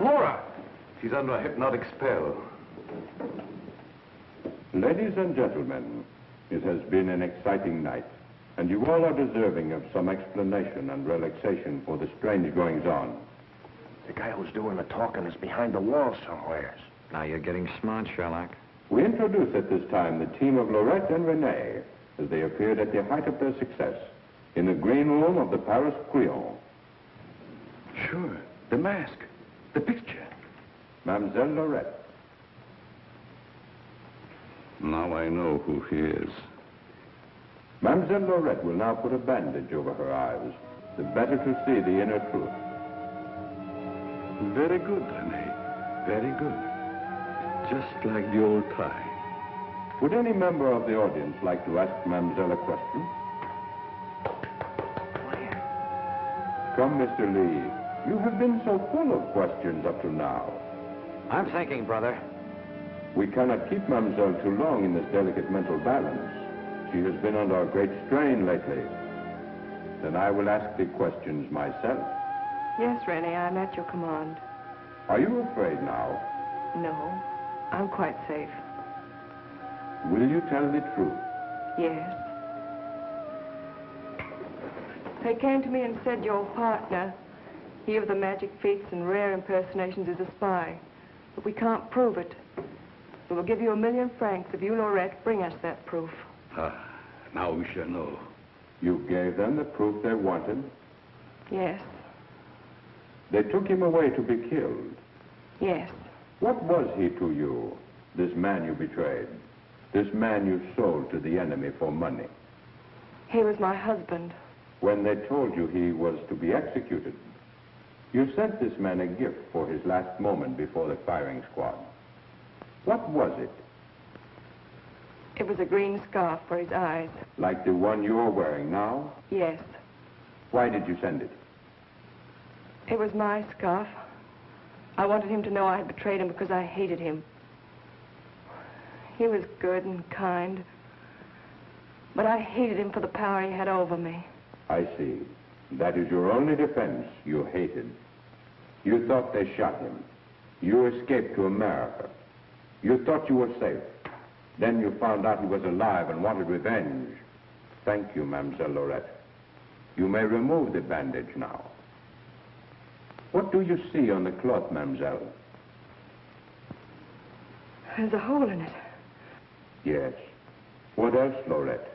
Laura!
She's under a hypnotic spell.
Ladies and gentlemen, it has been an exciting night, and you all are deserving of some explanation and relaxation for the strange goings-on.
The guy who's doing the talking is behind the wall somewheres.
Now you're getting smart, Sherlock.
We introduce at this time the team of Lorette and Renee as they appeared at the height of their success in the green room of the Paris Creole.
Sure, the mask, the picture.
Mademoiselle Lorette.
Now I know who he is.
Mademoiselle Lorette will now put a bandage over her eyes, the better to see the inner truth.
Very good, Renee. Very good. Just like the old time.
Would any member of the audience like to ask Mademoiselle a question? Come, Mr. Lee. You have been so full of questions up to now.
I'm thinking, brother.
We cannot keep Mademoiselle too long in this delicate mental balance. She has been under a great strain lately. Then I will ask the questions myself.
Yes, Rennie, I'm at your command.
Are you afraid now?
No, I'm quite safe.
Will you tell the truth?
Yes. They came to me and said your partner, he of the magic feats and rare impersonations, is a spy. But we can't prove it. We will give you 1,000,000 francs if you, Lorette, bring us that proof.
Now we shall know.
You gave them the proof they wanted?
Yes.
They took him away to be killed?
Yes.
What was he to you, this man you betrayed? This man you sold to the enemy for money?
He was my husband.
When they told you he was to be executed, you sent this man a gift for his last moment before the firing squad. What was it?
It was a green scarf for his eyes.
Like the one you're wearing now?
Yes.
Why did you send it?
It was my scarf. I wanted him to know I had betrayed him because I hated him. He was good and kind, but I hated him for the power he had over me.
I see. That is your only defense. You hated. You thought they shot him. You escaped to America. You thought you were safe. Then you found out he was alive and wanted revenge. Thank you, Mademoiselle Lorette. You may remove the bandage now. What do you see on the cloth, Mademoiselle?
There's a hole in it.
Yes. What else, Lorette?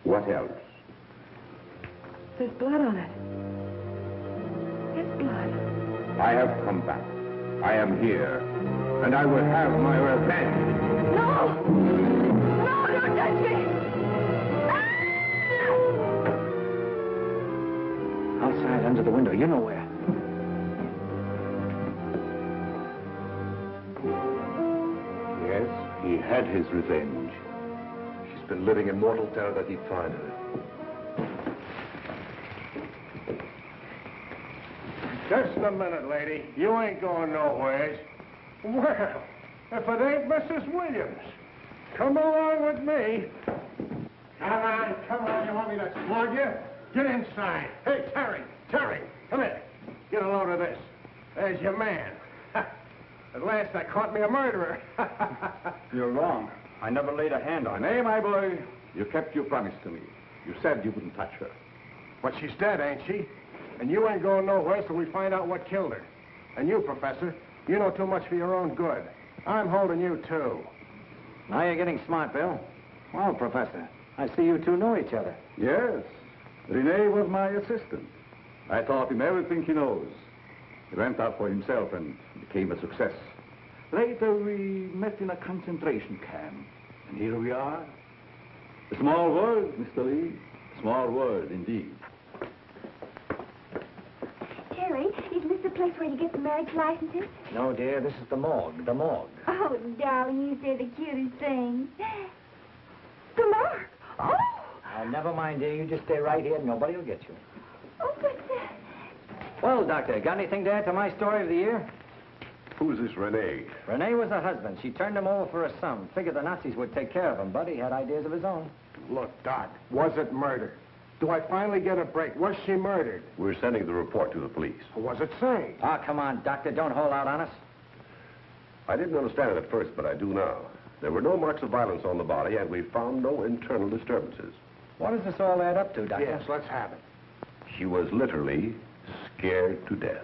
What else?
There's blood on it. There's blood.
I have come back. I am here. And I will have my revenge.
No! No, don't touch me!
Outside, under the window, you know where.
Yes, he had his revenge.
She's been living in mortal terror that he'd find her.
Just a minute, lady. You ain't going nowheres. Well, if it ain't Mrs. Williams. Come along with me. Come on. You want me to slug you? Get inside. Hey, Terry, come here. Get a load of this. There's your man. At last I caught me a murderer.
You're wrong. I never laid a hand on her. Nay, my boy, you kept your promise to me. You said you wouldn't touch her.
But she's dead, ain't she? And you ain't going nowhere till we find out what killed her. And you, Professor, you know too much for your own good. I'm holding you, too.
Now you're getting smart, Bill. Well, Professor, I see you two know each other.
Yes. Renee was my assistant. I taught him everything he knows. He went out for himself and became a success. Later, we met in a concentration camp. And here we are. A small world, Mr. Lee. A small world, indeed.
Harry, isn't this the place where you get the marriage licenses?
No, dear, this is the morgue, the morgue.
Oh, darling, you say the cutest thing. The mark. Oh!
Never mind, dear. You just stay right here. Nobody will get you.
Oh, but...
Well, Doctor, got anything to add to my story of the year?
Who's this Renee?
Renee was the husband. She turned him over for a sum. Figured the Nazis would take care of him, but he had ideas of his own.
Look, Doc, was it murder? Do I finally get a break? Was she murdered?
We're sending the report to the police.
What does it say?
Oh, come on, Doctor. Don't hold out on us.
I didn't understand it at first, but I do now. There were no marks of violence on the body, and we found no internal disturbances.
What does this all add up to, Doctor?
Yes, let's have it.
She was literally scared to death.